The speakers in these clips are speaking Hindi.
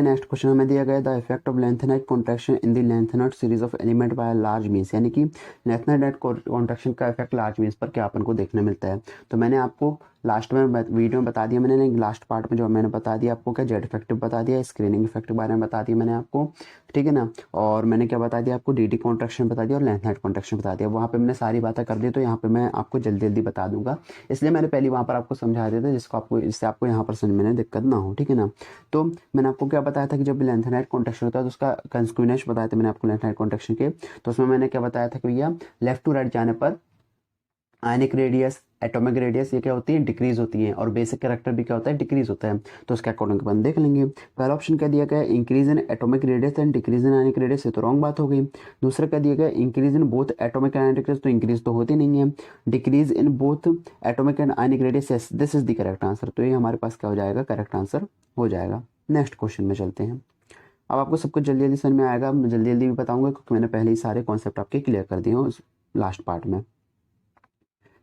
नेक्स्ट क्वेश्चन हमें दिया गया the effect of lanthanide contraction in the lanthanide series of element by large means, यानी कि लेंथेनाइट कॉन्ट्रैक्शन का इफेक्ट लार्ज मीन्स पर क्या अपन को देखने मिलता है। तो मैंने आपको लास्ट में वीडियो में बता दिया, मैंने लास्ट पार्ट में जो मैंने बता दिया आपको क्या जेड इफेक्टिव बता दिया, स्क्रीनिंग इफेक्ट के बारे में बता दिया मैंने आपको, ठीक है ना। और मैंने क्या बता दिया आपको, डी कॉन्ट्रैक्शन बता दिया और लेंथेनाइट कॉन्ट्रैक्शन बता दिया। वहाँ पे मैंने सारी बातें कर दी, तो यहाँ पे मैं आपको जल्दी जल्दी बता दूंगा, इसलिए मैंने पहले वहाँ पर आपको समझा दिया था जिससे आपको यहाँ पर समझ में दिक्कत ना हो, ठीक है ना। तो मैंने आपको क्या बताया था कि जब लेंथेनाइट कॉन्ट्रैक्शन होता है तो उसका कंसिक्वेंस बताया था मैंने आपको लेंथेनाइट कॉन्ट्रैक्शन के। तो उसमें मैंने क्या बताया था कि भैया लेफ्ट टू राइट जाने पर आयनिक रेडियस, एटॉमिक रेडियस ये क्या होती है, डिक्रीज होती है, और बेसिक कैरेक्टर भी क्या होता है, डिक्रीज होता है। तो उसके अकॉर्डिंग अपन देख लेंगे। पहला ऑप्शन क्या दिया गया, increase in atomic radius and decrease in ionic radius, ये तो रॉन्ग बात हो गई। दूसरा क्या दिया गया, increase in both atomic and ionic radius, तो इंक्रीज तो होती नहीं है। Decrease in both atomic and ionic radius, yes this is the correct answer. तो ये हमारे पास क्या हो जाएगा, करेक्ट आंसर हो जाएगा। नेक्स्ट क्वेश्चन में चलते हैं। अब आपको सब कुछ जल्दी जल्दी समझ में आएगा, मैं जल्दी जल्दी भी बताऊंगा क्योंकि मैंने पहले ही सारे कॉन्सेप्ट आपके क्लियर कर दिए हैं लास्ट पार्ट में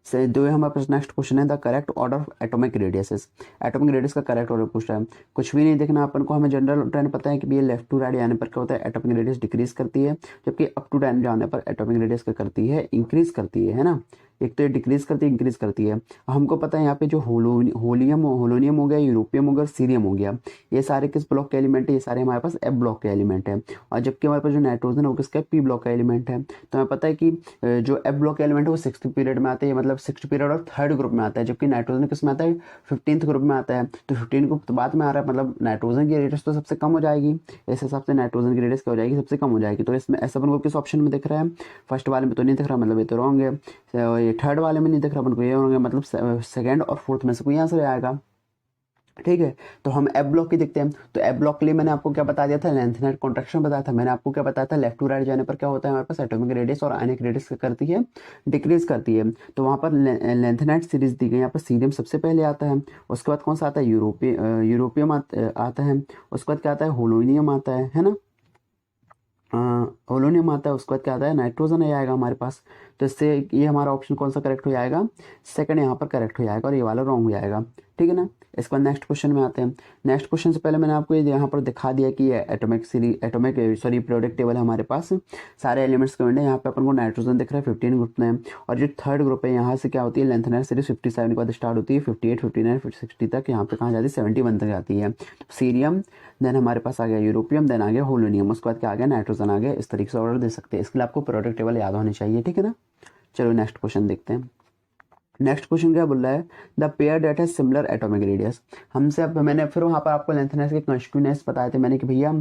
से। जो हमारे पास नेक्स्ट क्वेश्चन है, the correct order of atomic radiuses. Atomic radius का करेक्ट ऑर्डर पूछ रहा है, कुछ भी नहीं देखना अपन को, हमें जनरल ट्रेंड पता है कि ये लेफ्ट टू राइट जाने पर क्या होता है, एटॉमिक रेडियस डिक्रीज करती है, जबकि अप टू राइट जाने पर एटॉमिक रेडियस क्या करती है, इंक्रीज करती है ना। एक तो ये डिक्रीज करती है, इंक्रीज करती है। हमको पता है यहाँ पे जो होलोनियम हो गया, यूरोपियम हो गया, सीरियम हो गया, ये सारे किस ब्लॉक के एलिमेंट है, ये सारे हमारे पास एफ ब्लॉक के एलिमेंट है। और जबकि हमारे पास जो नाइट्रोजन है वो किसका पी ब्लॉक का एलिमेंट है। तो हमें पता है कि जो एफ ब्लॉक के एलिमेंट है वो 6th पीरियड में आते हैं, मतलब 6th पीरियड और 3rd ग्रुप में आता है, जबकि नाइट्रोजन किस में आता है, 15th ग्रुप में आता है। तो 15 ग्रुप तो बाद में आ रहा है, मतलब नाइट्रोजन की रेडियस तो सबसे कम हो जाएगी, इस हिसाब से नाइट्रोजन की रेडियस क्या हो जाएगी, सबसे कम हो जाएगी। तो इसमें ऐसा अपन को किस ऑप्शन में दिख रहा है, फर्स्ट वाले में तो नहीं दिख रहा, मतलब ये तो रॉन्ग है। ये थर्ड वाले में नहीं दिख रहा अपन को, ये होंगे मतलब सेकंड और फोर्थ में से कोई आंसर आएगा, ठीक है। तो हम एफ ब्लॉक की देखते हैं। तो एफ ब्लॉक के लिए मैंने आपको क्या बता दिया था, लेंथेनाइट कॉन्ट्रैक्शन बताया था। मैंने आपको क्या बताया था, लेफ्ट टू राइट जाने पर क्या होता है हमारे पास, एटॉमिक रेडियस और आयनिक रेडियस क्या करती है, डिक्रीज करती है। तो वहाँ पर लेंथेनाइट सीरीज दी गई, यहाँ पर सीरियम सबसे पहले आता है, उसके बाद कौन सा आता है, यूरोपियम आता है, उसके बाद क्या आता है, होलोनियम आता है ना, होलोनियम आता है, उसके बाद क्या आता है, नाइट्रोजन ही आएगा हमारे पास। तो इससे ये हमारा ऑप्शन कौन सा करेक्ट हो जाएगा, सेकंड यहाँ पर करेक्ट हो जाएगा, और ये वाला रॉन्ग हो जाएगा, ठीक है ना। इसके बाद नेक्स्ट क्वेश्चन में आते हैं। नेक्स्ट क्वेश्चन से पहले मैंने आपको ये यहाँ पर दिखा दिया कि एटॉमिक प्रोडक्ट टेबल है हमारे पास, सारे एलिमेंट्स के हैं। यहाँ पे अपन को नाइट्रोजन दिख रहा है 15 ग्रुप में, और जो 3rd ग्रुप है यहाँ से क्या होती है, लेंथेनाइट सीरीज 57 के बाद स्टार्ट होती है, 58, 59, 60 तक, यहाँ पे कहाँ जाती है, 71 तक जाती है। सीरियम, देन हमारे पास आ गया यूरोपियम, देन आ गया होलोनियम, उसके बाद क्या आ गया, नाइट्रोजन आ गया। इस तरीके से ऑर्डर दे सकते हैं, इसके लिए आपको प्रोडक्ट टेबल याद होनी चाहिए, ठीक है ना। चलो नेक्स्ट क्वेश्चन देखते हैं। नेक्स्ट क्वेश्चन क्या बोल रहा है, द पेयर डेट है सिमिलर एटॉमिक रेडियस। हमसे अब मैंने फिर वहाँ पर आपको लेंथेनाइट के कंस्टिट्यूएंट्स बताए थे मैंने कि भैया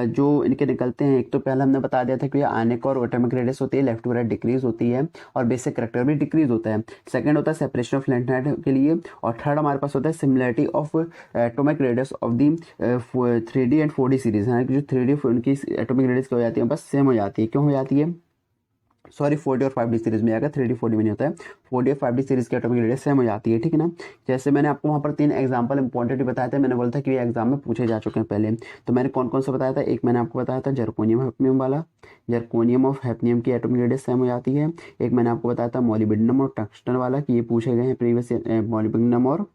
जो इनके निकलते हैं, एक तो पहले हमने बता दिया था कि आयनिक और एटॉमिक रेडियस होती है, लेफ्ट टू राइट डिक्रीज होती है, और बेसिक कैरेक्टर भी डिक्रीज होता है। सेकंड होता है सेपरेशन ऑफ लेंथेनाइट के लिए, और थर्ड हमारे पास होता है similarity of atomic radius of the 3D and 4D series है, जो 3D उनकी एटॉमिक रेडियस क्या हो जाती है, बस सेम हो जाती है। क्यों हो जाती है, सॉरी 4D और 5D सीरीज में आएगा, 3D 4D में नहीं होता है। 4D और 5D सीरीज की एटॉमिक रेडियस सेम हो जाती है, ठीक है ना। जैसे मैंने आपको वहाँ पर 3 एग्जांपल इंपॉर्टेंट बताए थे, मैंने बोला था कि ये एग्जाम में पूछे जा चुके हैं पहले। तो मैंने कौन कौन सा बताया था, एक मैंने आपको बताया था जर्कोनियम हैफनियम वाला, जर्कोनियम ऑफ हैफनियम की एटॉमिक रेडियस सेम हो जाती है। एक मैंने आपको बताया था मॉलिब्डेनम और टंगस्टन वाला, कि ये पूछे गए हैं प्रीवियस, मॉलिब्डेनम और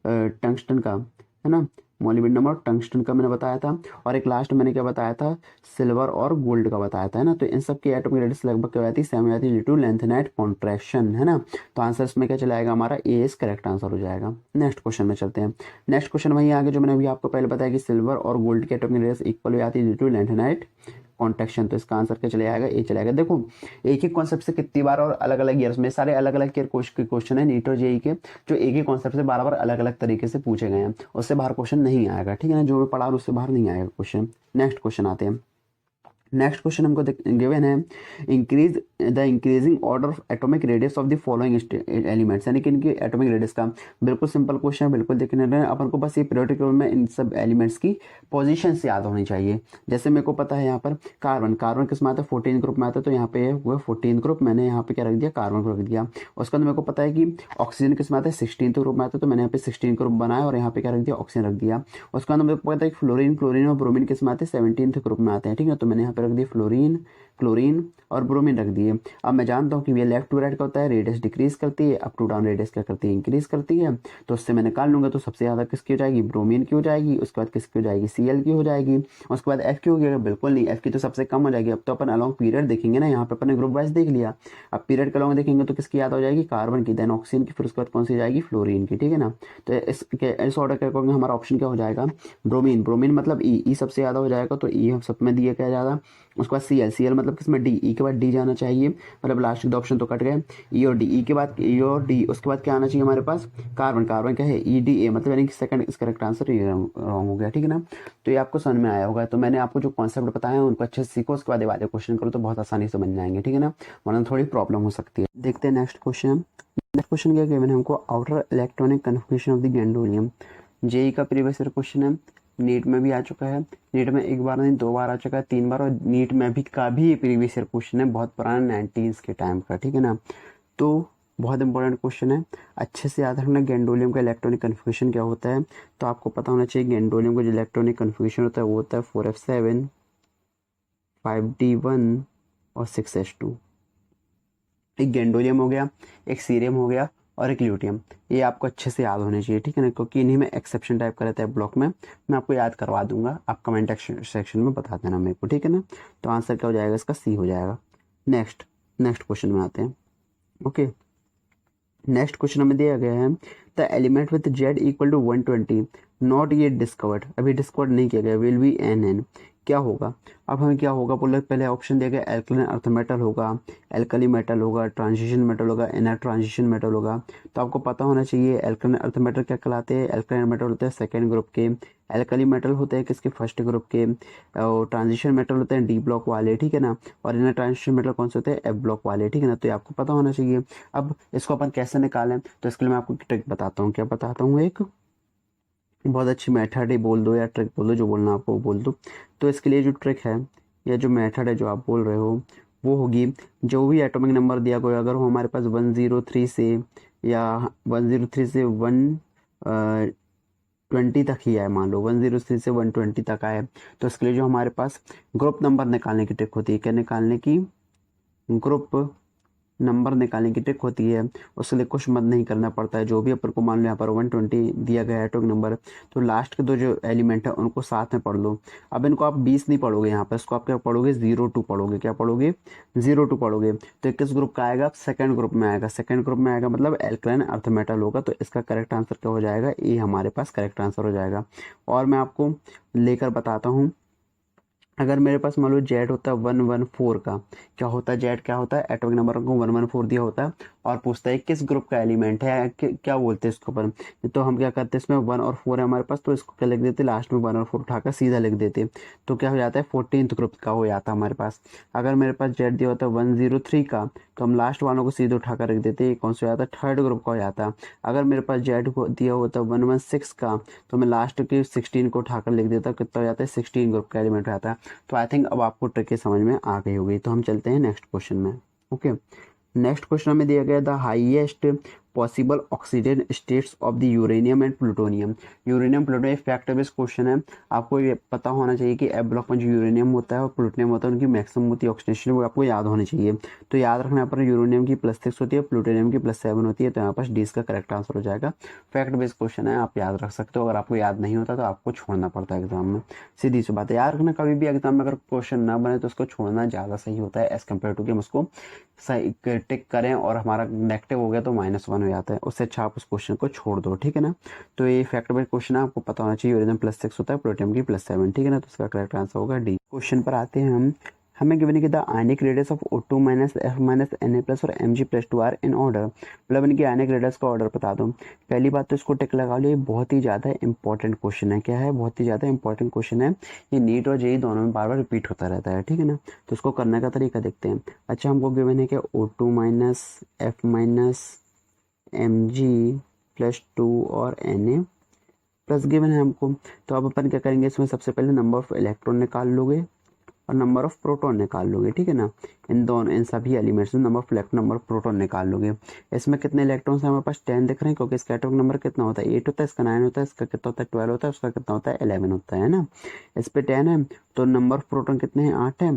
टंगस्टन का, है ना, मॉलिब्डेनम और टंगस्टन का मैंने बताया था। और एक लास्ट मैंने क्या बताया था, सिल्वर और गोल्ड का बताया था, है ना। तो इन सब की एटॉमिक रेडियस लगभग क्या हो जाती है, सेम हो जाती है, ड्यू टू लेंथेनाइट कॉन्ट्रैक्शन, है ना। तो आंसर इसमें क्या चला जाएगा, हमारा ए इज करेक्ट आंसर हो जाएगा। नेक्स्ट क्वेश्चन में चलते हैं। नेक्स्ट क्वेश्चन वही आगे जो मैंने अभी आपको पहले बताया कि सिल्वर और गोल्ड की एटॉमिक रेडियस इक्वल हो जाती है ड्यू टू लेंथेनाइट कॉन्ट्रैक्शन। तो इसका आंसर क्या चले जाएगा, ए चलेगा। देखो एक ही कॉन्सेप्ट से कितनी बार और अलग अलग ईयर्स में सारे अलग अलग क्वेश्चन है नीट और जेई के, जो एक ही कॉन्सेप्ट से बार बार अलग अलग तरीके से पूछे गए हैं, उससे बाहर क्वेश्चन नहीं आएगा, ठीक है ना। जो भी पढ़ा उससे बाहर नहीं आएगा क्वेश्चन। नेक्स्ट क्वेश्चन आते हैं। नेक्स्ट क्वेश्चन हमको गिवन है, increasing order of atomic radius of the following elements, यानी कि इनकी एटॉमिक रेडियस का बिल्कुल सिंपल क्वेश्चन है, बिल्कुल देखने रहे अपन को बस ये पीरियोडिक टेबल में इन सब एलिमेंट्स की पोजीशन से याद होनी चाहिए। जैसे मेरे को पता है यहाँ पर कार्बन किस में आता है, 14 ग्रुप में आता है, तो यहाँ पे वो 14 ग्रुप, मैंने यहाँ पे क्या रख दिया, कार्बन को रख दिया। उसके बाद मेरे को पता है कि ऑक्सीजन किस में आता है, 16 ग्रुप में आता है, तो मैंने यहाँ पे 16 ग्रुप बनाया और यहाँ पे क्या रख दिया, ऑक्सीजन रख दिया। उसके बाद मेरे को पता है कि फ्लोरीन और ब्रोमीन किस में आते हैं, 17th ग्रुप में आते हैं, ठीक है। तो मैंने यहाँ पे रख दिया फ्लोरीन, क्लोरीन और ब्रोमीन रख दिए। अब मैं जानता हूँ कि ये लेफ्ट टू राइट का होता है, रेडियस डिक्रीज करती है, अप टू डाउन रेडियस क्या करती है, इंक्रीज करती है। तो उससे मैं निकाल लूंगा, तो सबसे ज़्यादा किसकी हो जाएगी, ब्रोमीन की हो जाएगी, उसके बाद किसकी हो जाएगी, Cl की हो जाएगी, उसके बाद F की होगी, बिल्कुल नहीं, F की तो सबसे कम हो जाएगी। अब तो अपन अलॉन्ग पीरियड देखेंगे ना, यहाँ पे अपन ने ग्रुप वाइज देख लिया, अब पीरियड का अलॉन्ग देखेंगे तो किसकी याद हो जाएगी, कार्बन की, देन ऑक्सीजन की, फिर उसके बाद कौन सी जाएगी, फ्लोरीन की, ठीक है ना। तो इस ऑर्डर के अकॉर्डिंग हमारा ऑप्शन क्या हो जाएगा, ब्रोमीन, ब्रोमीन मतलब ई सबसे ज़्यादा हो जाएगा, तो ई हम सब में दिए क्या ज़्यादा, उसके बाद Cl मतलब किसमें, डी, ई के बाद डी जाना चाहिए, मतलब लास्ट के दो ऑप्शन तो कट गए, ई और डी, ई के बाद ई और डी, उसके बाद क्या आना चाहिए हमारे पास, कार्बन, कार्बन क्या है, EDA, मतलब यानी कि सेकंड इसका करेक्ट आंसर ये रॉन्ग हो गया, ठीक है ना। तो ये आपको समझ में आया होगा। तो मैंने आपको जो कॉन्सेप्ट बताया है उनको अच्छे से सीखो, उसके बाद ये वाले क्वेश्चन करो तो बहुत आसानी से बन जाएंगे, ठीक है ना, वरना थोड़ी प्रॉब्लम हो सकती है। देखते हैं नेक्स्ट क्वेश्चन। नेक्स्ट क्वेश्चन क्या गिवन है हमको, outer electronic configuration of the gadolinium. JEE का प्रीवियस ईयर क्वेश्चन है, नीट में भी आ चुका है, नीट में एक बार नहीं 2 बार आ चुका है, 3 बार, और नीट में भी का भी प्रीवियस ईयर क्वेश्चन है, बहुत पुराना 90s के टाइम का, ठीक है ना। तो बहुत इंपॉर्टेंट क्वेश्चन है, अच्छे से याद रखना। गैंडोलियम का इलेक्ट्रॉनिक कन्फिगरेशन क्या होता है, तो आपको पता होना चाहिए गैंडोलियम का जो इलेक्ट्रॉनिक कन्फिगरेशन होता है वो होता है 4f7 5d1 और 6s2। एक गैंडोलियम हो गया, एक सीरियम हो गया और एक ल्यूटियम, ये आपको अच्छे से याद होने चाहिए, ठीक है ना, क्योंकि इन्हीं में एक्सेप्शन टाइप का रहता है ब्लॉक में। मैं आपको याद करवा दूंगा, आप कमेंट सेक्शन में बता देना मेरे को, ठीक है ना। तो आंसर क्या हो जाएगा इसका, सी हो जाएगा। नेक्स्ट क्वेश्चन में आते हैं। ओके, नेक्स्ट क्वेश्चन हमें दिया गया है, the element with Z equal to 120 not ये डिस्कवर्ड, अभी डिस्कवर्ड नहीं किया गया, विल बी NN, क्या होगा। अब हमें क्या होगा बोले, पहले ऑप्शन दिया गया एल्कलाइन अर्थ मेटल होगा, एल्कली मेटल होगा, ट्रांजिशन मेटल होगा, इनर ट्रांजिशन मेटल होगा। तो आपको पता होना चाहिए एल्कलाइन अर्थ मेटल क्या कहलाते हैं, एल्कलाइन मेटल होते हैं सेकेंड ग्रुप के, एल्कली मेटल होते हैं किसके, फर्स्ट ग्रुप के, और ट्रांजिशन मेटल होते हैं D ब्लॉक वाले, ठीक है ना, और इनर ट्रांजिशन मेटल कौन से होते हैं, F ब्लॉक वाले, ठीक है ना। तो ये आपको पता होना चाहिए। अब इसको अपन कैसे निकालें, तो इसके लिए मैं आपको ट्रिक बताता हूँ, क्या बताता हूँ, एक बहुत अच्छी मेथड है, बोल दो या ट्रिक बोल दो, जो बोलना आपको बोल दो। तो इसके लिए जो ट्रिक है या जो मेथड है जो आप बोल रहे हो, वो होगी, जो भी एटॉमिक नंबर दिया गया अगर वो हमारे पास 103 से या 103 से 120 तक ही है, मान लो 103 से 120 तक आए, तो इसके लिए जो हमारे पास ग्रुप नंबर निकालने की ट्रिक होती है, क्या निकालने की, ग्रुप नंबर निकालने की ट्रिक होती है। उसके लिए कुछ मत नहीं करना पड़ता है, जो भी अपन को मान लो यहाँ पर 120 दिया गया है एटॉमिक नंबर, तो लास्ट के दो जो एलिमेंट है उनको साथ में पढ़ लो। अब इनको आप 20 नहीं पढ़ोगे, यहाँ पर इसको आप क्या पढ़ोगे, 02 पढ़ोगे, क्या पढ़ोगे, 02 पढ़ोगे। तो ये किस ग्रुप का आएगा, सेकेंड ग्रुप में आएगा, सेकेंड ग्रुप में आएगा मतलब एल्कलाइन अर्थ मेटल होगा। तो इसका करेक्ट आंसर क्या हो जाएगा, ये हमारे पास करेक्ट आंसर हो जाएगा। और मैं आपको लेकर बताता हूँ, अगर मेरे पास मान लो जेड होता है 114 का, क्या होता है जेड, क्या होता है, एटॉमिक नंबर को 114 दिया होता है और पूछता है किस ग्रुप का एलिमेंट है, क्या बोलते हैं इसको अपन। तो हम क्या करते हैं, इसमें 1 और 4 है हमारे पास, तो इसको क्या लिख देते, लास्ट में 1 और 4 उठाकर सीधा लिख देते, तो क्या हो जाता है 14th ग्रुप का हो जाता है हमारे पास। अगर मेरे पास जेड दिया होता है 103 का, तो हम लास्ट वालों को सीधे उठाकर रख देते, ये कौन सा हो जाता है, थर्ड ग्रुप का हो जाता है। अगर मेरे पास जेड को दिया होता है 116 का, तो मैं लास्ट के 16 को उठाकर लिख देता, कितना हो जाता है 16 ग्रुप का एलिमेंट हो जाता है। तो आई थिंक अब आपको ट्रिक समझ में आ गई होगी। तो हम चलते हैं नेक्स्ट क्वेश्चन में। ओके, नेक्स्ट क्वेश्चन हमें दिया गया the highest possible oxygen states of the uranium and plutonium. Uranium plutonium fact based question है, आपको ये पता होना चाहिए कि एफ ब्लॉक में जो यूरेनियम होता है और प्लूटोनियम होता है, उनकी मैक्सिमम होती है ऑक्सीडेशन, वो आपको याद होनी चाहिए। तो याद रखना, यहाँ पर यूरेनियम की +6 होती है, प्लूटोनियम की +7 होती है, तो यहाँ पर डी इसका करेक्ट आंसर हो जाएगा। फैक्ट बेस्ड क्वेश्चन है, आप याद रख सकते हो। अगर आपको याद नहीं होता तो आपको छोड़ना पड़ता है एग्जाम में, सीधी सी बात है। याद रखना, कभी भी एग्जाम में अगर क्वेश्चन ना बने तो उसको छोड़ना ज़्यादा सही होता है एज कम्पेयर टू कि हम उसको सही टिक करें और हमारा नेगेटिव हो गया तो -1 हो जाता है, उससे अच्छा आप उस क्वेश्चन को छोड़ दो, ठीक है ना। तो ये फैक्ट बेस्ड क्वेश्चन है, आपको पता होना चाहिए यूरेनियम +6 होता है, प्लूटोनियम की +7, ठीक है ना। तो इसका करेक्ट आंसर होगा डी। क्वेश्चन पर आते हैं हम, हमें गिवन है कि the ionic radius of O2 F Na+ और Mg+2 आर इन ऑर्डर, मतलब इनकी आयनिक रेडियस का ऑर्डर बता दो। पहली बात तो इसको टिक लगा लो, ये बहुत ही ज़्यादा इंपॉर्टेंट क्वेश्चन है। क्या है, बहुत ही ज़्यादा इंपॉर्टेंट क्वेश्चन है, ये नीट और जेईई दोनों में बार बार रिपीट होता रहता है, ठीक है ना। तो इसको करने का तरीका देखते हैं। अच्छा, हमको गिवन है कि O2 F Mg+2 और Na+ गिवन है हमको। तो अब अपन क्या करेंगे, इसमें सबसे पहले नंबर ऑफ इलेक्ट्रॉन निकाल लोगे और नंबर ऑफ प्रोटॉन निकाल लोगे, ठीक है ना। इन सभी एलिमेंट्स में number of electron, number of proton निकाल लोगे। इसमें कितने इलेक्ट्रॉन्स हैं हमारे पास, 10 दिख रहे हैं, क्योंकि इसका एटॉमिक नंबर कितना होता है, 8 होता है, इसका 9 होता है, इसका कितना होता है 12 होता है, उसका कितना होता है 11 होता है ना। इस पे 10 है, तो नंबर ऑफ प्रोटॉन कितने हैं, 8 है,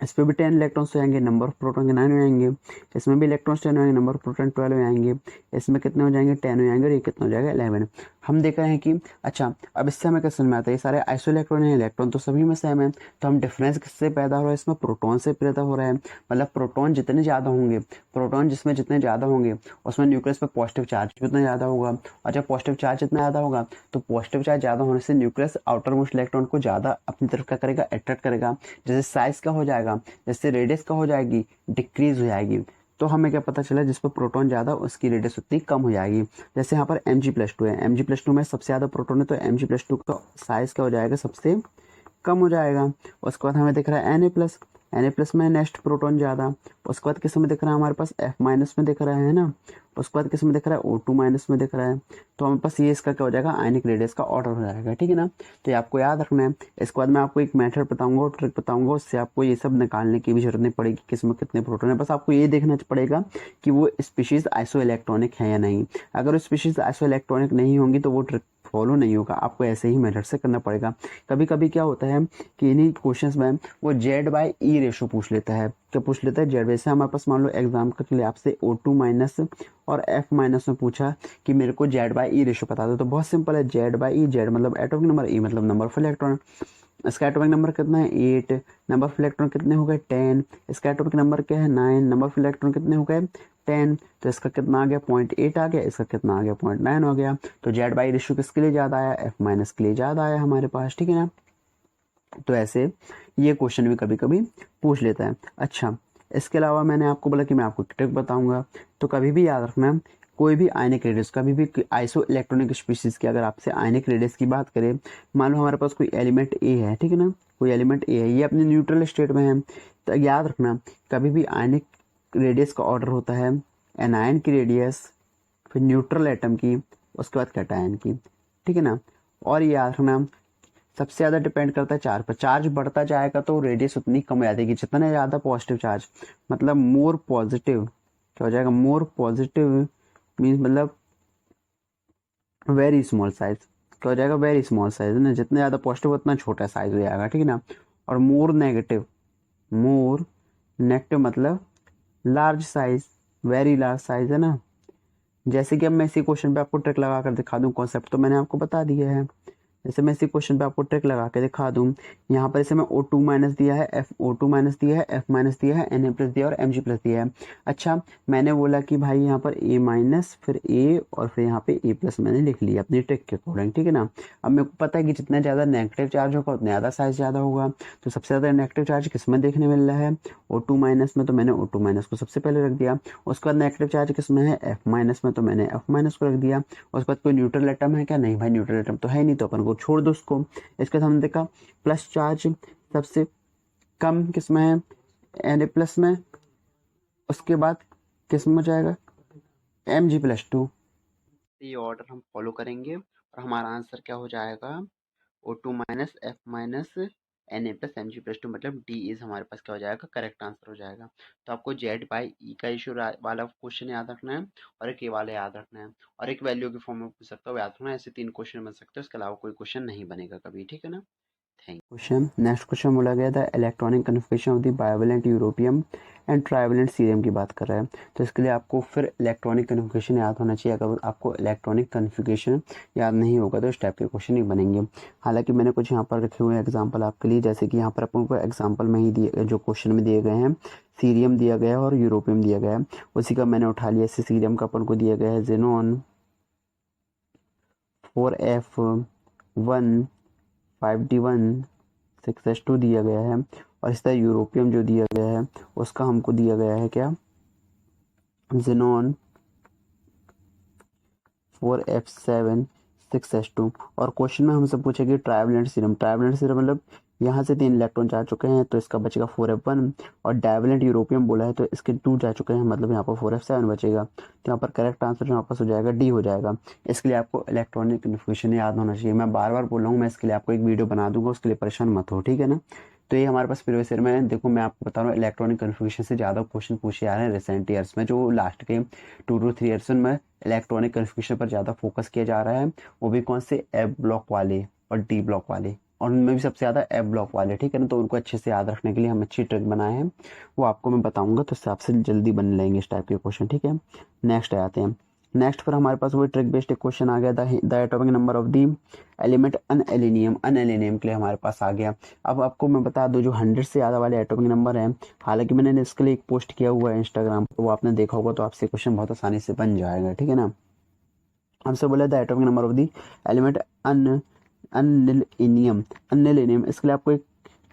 इस पे भी 10 इलेक्ट्रॉन्स आएंगे, नंबर ऑफ प्रोटॉन के 9 हो जाएंगे। इसमें भी इलेक्ट्रॉन्स 10 आएंगे, नंबर ऑफ प्रोटॉन 12 हो जाएंगे। इसमें कितने हो जाएंगे, 10 हो जाएंगे, और ये कितना हो जाएगा, 11। हम देख रहे हैं कि अच्छा, अब इससे हमें क्या समझ में आता है, ये सारे आइसो इलेक्ट्रॉन है, इलेक्ट्रॉन तो सभी में सेम है, तो हम डिफरेंस किससे पैदा हो रहा है, इसमें प्रोटॉन से पैदा हो रहा है। मतलब प्रोटॉन जितने ज़्यादा होंगे, प्रोटॉन जिसमें जितने ज़्यादा होंगे उसमें न्यूक्लियस पर पॉजिटिव चार्ज भी उतना ज़्यादा होगा, और जब पॉजिटिव चार्ज जितना ज़्यादा होगा तो पॉजिटिव चार्ज ज़्यादा होने से न्यूक्लियस आउटर मोस्ट इलेक्ट्रॉन को ज़्यादा अपनी तरफ क्या करेगा, अट्रैक्ट करेगा। जैसे साइज का हो जाएगा, जैसे रेडियस का हो जाएगी, डिक्रीज हो जाएगी। तो हमें क्या पता चला, जिस पर प्रोटॉन ज़्यादा उसकी रेडियस उतनी कम हो जाएगी। जैसे यहाँ पर Mg+2 है, Mg+2 में सबसे ज़्यादा प्रोटॉन है, तो Mg+2 का साइज क्या हो जाएगा, सबसे कम हो जाएगा। उसके बाद हमें दिख रहा है Na+ में नेक्स्ट प्रोटॉन ज़्यादा। उसके बाद किस में दिख रहा है, हमारे पास F- में दिख रहा है ना। उसके बाद किस में दिख रहा है, O2- में दिख रहा है। तो हमारे पास ये इसका क्या हो जाएगा, आयनिक रेडियस का ऑर्डर हो जाएगा, ठीक है ना। तो ये आपको याद रखना है। इसके बाद मैं आपको एक मेथड बताऊंगा और ट्रिक बताऊंगा, उससे आपको ये सब निकालने की भी जरूरत नहीं पड़ेगी किस में कितने प्रोटॉन है। बस आपको ये देखना पड़ेगा कि वो स्पीशीज आइसो इलेक्ट्रॉनिक है या नहीं। अगर वो स्पीशीज आइसो इलेक्ट्रॉनिक नहीं होंगी तो वो ट्रिक फॉलो नहीं होगा, आपको ऐसे ही मेथड से करना पड़ेगा। कभी कभी क्या होता है कि इन्हीं क्वेश्चंस में वो Z/E रेशो पूछ लेता है। क्या पूछ लेता है, जेड। वैसे हमारे पास मान लो एग्जाम के लिए आपसे O2- और F- में पूछा कि मेरे को Z/E रेशो बता दो, तो बहुत सिंपल है, Z/E, जेड मतलब एटॉमिक नंबर, E मतलब नंबर ऑफ इलेक्ट्रॉन। इसका एटॉमिक नंबर कितना है, 8। नंबर ऑफ इलेक्ट्रॉन कितने हो गए, 10। इसका एटॉमिक नंबर क्या है, 9। नंबर ऑफ इलेक्ट्रॉन कितने हो गए, 10। तो इसका कितना आ गया, 0.8 आ गया। इसका कितना आ गया, 0.9 हो गया। तो Z/E रेशियो किसके लिए ज़्यादा आया, F- के लिए ज़्यादा आया हमारे पास, ठीक है ना। तो ऐसे ये क्वेश्चन भी कभी कभी पूछ लेता है। अच्छा, इसके अलावा मैंने आपको बोला कि मैं आपको ट्रिक बताऊंगा, तो कभी भी याद रखना, कोई भी आयनिक रेडियस, कभी भी आइसो इलेक्ट्रॉनिक स्पीशीज की अगर आपसे आयनिक रेडियस की बात करें, मान लो हमारे पास कोई एलिमेंट ए है, ठीक है ना, कोई एलिमेंट ए है, ये अपने न्यूट्रल स्टेट में है, तो याद रखना कभी भी आयनिक रेडियस का ऑर्डर होता है एनायन की रेडियस, फिर न्यूट्रल एटम की, उसके बाद कैटायन की, ठीक है ना। और ये याद रखना सबसे ज़्यादा डिपेंड करता है चार्ज पर। चार्ज बढ़ता जाएगा तो रेडियस उतनी कम हो जाएगी, जितना ज़्यादा पॉजिटिव चार्ज, मतलब मोर पॉजिटिव क्या हो जाएगा, मोर पॉजिटिव मीन्स मतलब वेरी स्मॉल साइज, क्या हो जाएगा, वेरी स्मॉल साइज ना, जितना ज़्यादा पॉजिटिव उतना छोटा साइज हो जाएगा, ठीक है ना। और मोर नेगेटिव मतलब large size, very large size है ना। जैसे कि अब मैं इसी क्वेश्चन पे आपको ट्रिक लगा कर दिखा दूं, कॉन्सेप्ट तो मैंने आपको बता दिया है। जैसे मैं इसी क्वेश्चन पे आपको ट्रिक लगा के दिखा दूं, यहाँ पर इसे मैं O2- दिया है, O2- दिया है, F- दिया है, Na+ दिया और Mg+ दिया है। अच्छा, मैंने बोला कि भाई यहाँ पर A-, फिर A और फिर यहाँ पे A+ मैंने लिख लिया अपनी ट्रिक के अकॉर्डिंग, ठीक है ना। अब मेरे को पता है कि जितना ज़्यादा नेगेटिव चार्ज होगा उतना ज़्यादा साइज ज़्यादा होगा। तो सबसे ज़्यादा नेगेटिव चार्ज किस में देखने मिल रहा है, O2- में, तो मैंने O2- को सबसे पहले रख दिया। उसके बाद नेगेटिव चार्ज किस में है, F- में, तो मैंने F- को रख दिया। उसके बाद कोई न्यूट्रल एटम है क्या, नहीं भाई न्यूट्रल एटम तो है नहीं, तो अपन को छोड़ दो उसको। इसके बाद हमने देखा प्लस चार्ज सबसे कम किस में है, Na+ में। उसके बाद किस में हो जाएगा, Mg+2। ये ऑर्डर हम फॉलो करेंगे और हमारा आंसर क्या हो जाएगा, O2- F- Na+ Mg+2 मतलब डी इज हमारे पास क्या हो जाएगा, करेक्ट आंसर हो जाएगा। तो आपको Z/E का इशू वाला क्वेश्चन याद रखना है, और एक ये वाला याद रखना है, और एक वैल्यू के फॉर्म में पूछ सकता हो, याद रखना है। ऐसे 3 क्वेश्चन बन सकते हैं, उसके अलावा कोई क्वेश्चन नहीं बनेगा कभी, ठीक है ना। थैंक क्वेश्चन, नेक्स्ट क्वेश्चन बोला गया था electronic configuration of the bivalent europium and trivalent cerium की बात कर रहा है। तो इसके लिए आपको फिर इलेक्ट्रॉनिक कन्फिगरेशन याद होना चाहिए। अगर आपको इलेक्ट्रॉनिक कन्फिगरेशन याद नहीं होगा तो इस टाइप के क्वेश्चन ही बनेंगे। हालांकि मैंने कुछ यहाँ पर रखे हुए हैं एग्जाम्पल आपके लिए, जैसे कि यहाँ पर अपन को एग्जाम्पल में ही दिए जो क्वेश्चन में दिए गए हैं, सीरियम दिया गया है और यूरोपियम दिया गया है, उसी का मैंने उठा लिया। इससे सीरियम का अपन को दिया गया है जेनॉन 4F1 5D1 6S2 दिया गया है। और इस तरह यूरोपियम जो दिया गया है उसका हमको दिया गया है क्या, जेनॉन 4F7 6S2। और क्वेश्चन में हमसे पूछे कि ट्राइवेलेंट सीरम, ट्राइवेलेंट सीरम मतलब यहाँ से 3 इलेक्ट्रॉन जा चुके हैं तो इसका बचेगा 4F1, और डाइवेलेंट यूरोपियम बोला है तो इसके 2 जा चुके हैं, मतलब यहाँ पर 4F7 बचेगा। तो यहाँ पर करेक्ट आंसर यहाँ पास हो जाएगा डी हो जाएगा। इसके लिए आपको इलेक्ट्रॉनिक कन्फिगरेशन याद होना चाहिए। मैं बार बार बोल रहा हूँ, मैं इसके लिए आपको एक वीडियो बना दूंगा, उसके लिए परेशान मत हो, ठीक है ना। तो ये हमारे पास प्रीवियस ईयर में, देखो मैं आपको बता रहा हूँ, इलेक्ट्रॉनिक कन्फिगरेशन से ज़्यादा क्वेश्चन पूछे आ रहे हैं रिसेंट ईयर्स में, जो लास्ट के 2 to 3 ईयर्स में इलेक्ट्रॉनिक कन्फिगरेशन पर ज़्यादा फोकस किया जा रहा है। वो भी कौन से, ए ब्लॉक वाले और डी ब्लॉक वाले, और उनमें भी सबसे ज़्यादा एफ ब्लॉक वाले, ठीक है ना। तो उनको अच्छे से याद रखने के लिए हम अच्छी ट्रिक बनाए हैं, वो आपको मैं बताऊंगा, तो इससे आपसे जल्दी बन लेंगे इस टाइप के क्वेश्चन, ठीक है। नेक्स्ट आते हैं। नेक्स्ट पर हमारे पास वही ट्रिक बेस्ड क्वेश्चन आ गया, the atomic number of the element ununnilium के लिए हमारे पास आ गया। अब आपको मैं बता दूं, जो 100 से ज़्यादा वाले एटॉमिक नंबर हैं, हालांकि मैंने इसके लिए एक पोस्ट किया हुआ है इंस्टाग्राम पर, वो आपने देखा होगा, तो आपसे क्वेश्चन बहुत आसानी से बन जाएगा, ठीक है ना। हमसे बोला the atomic number of the element ununnilium ununnilium, इसके लिए आपको एक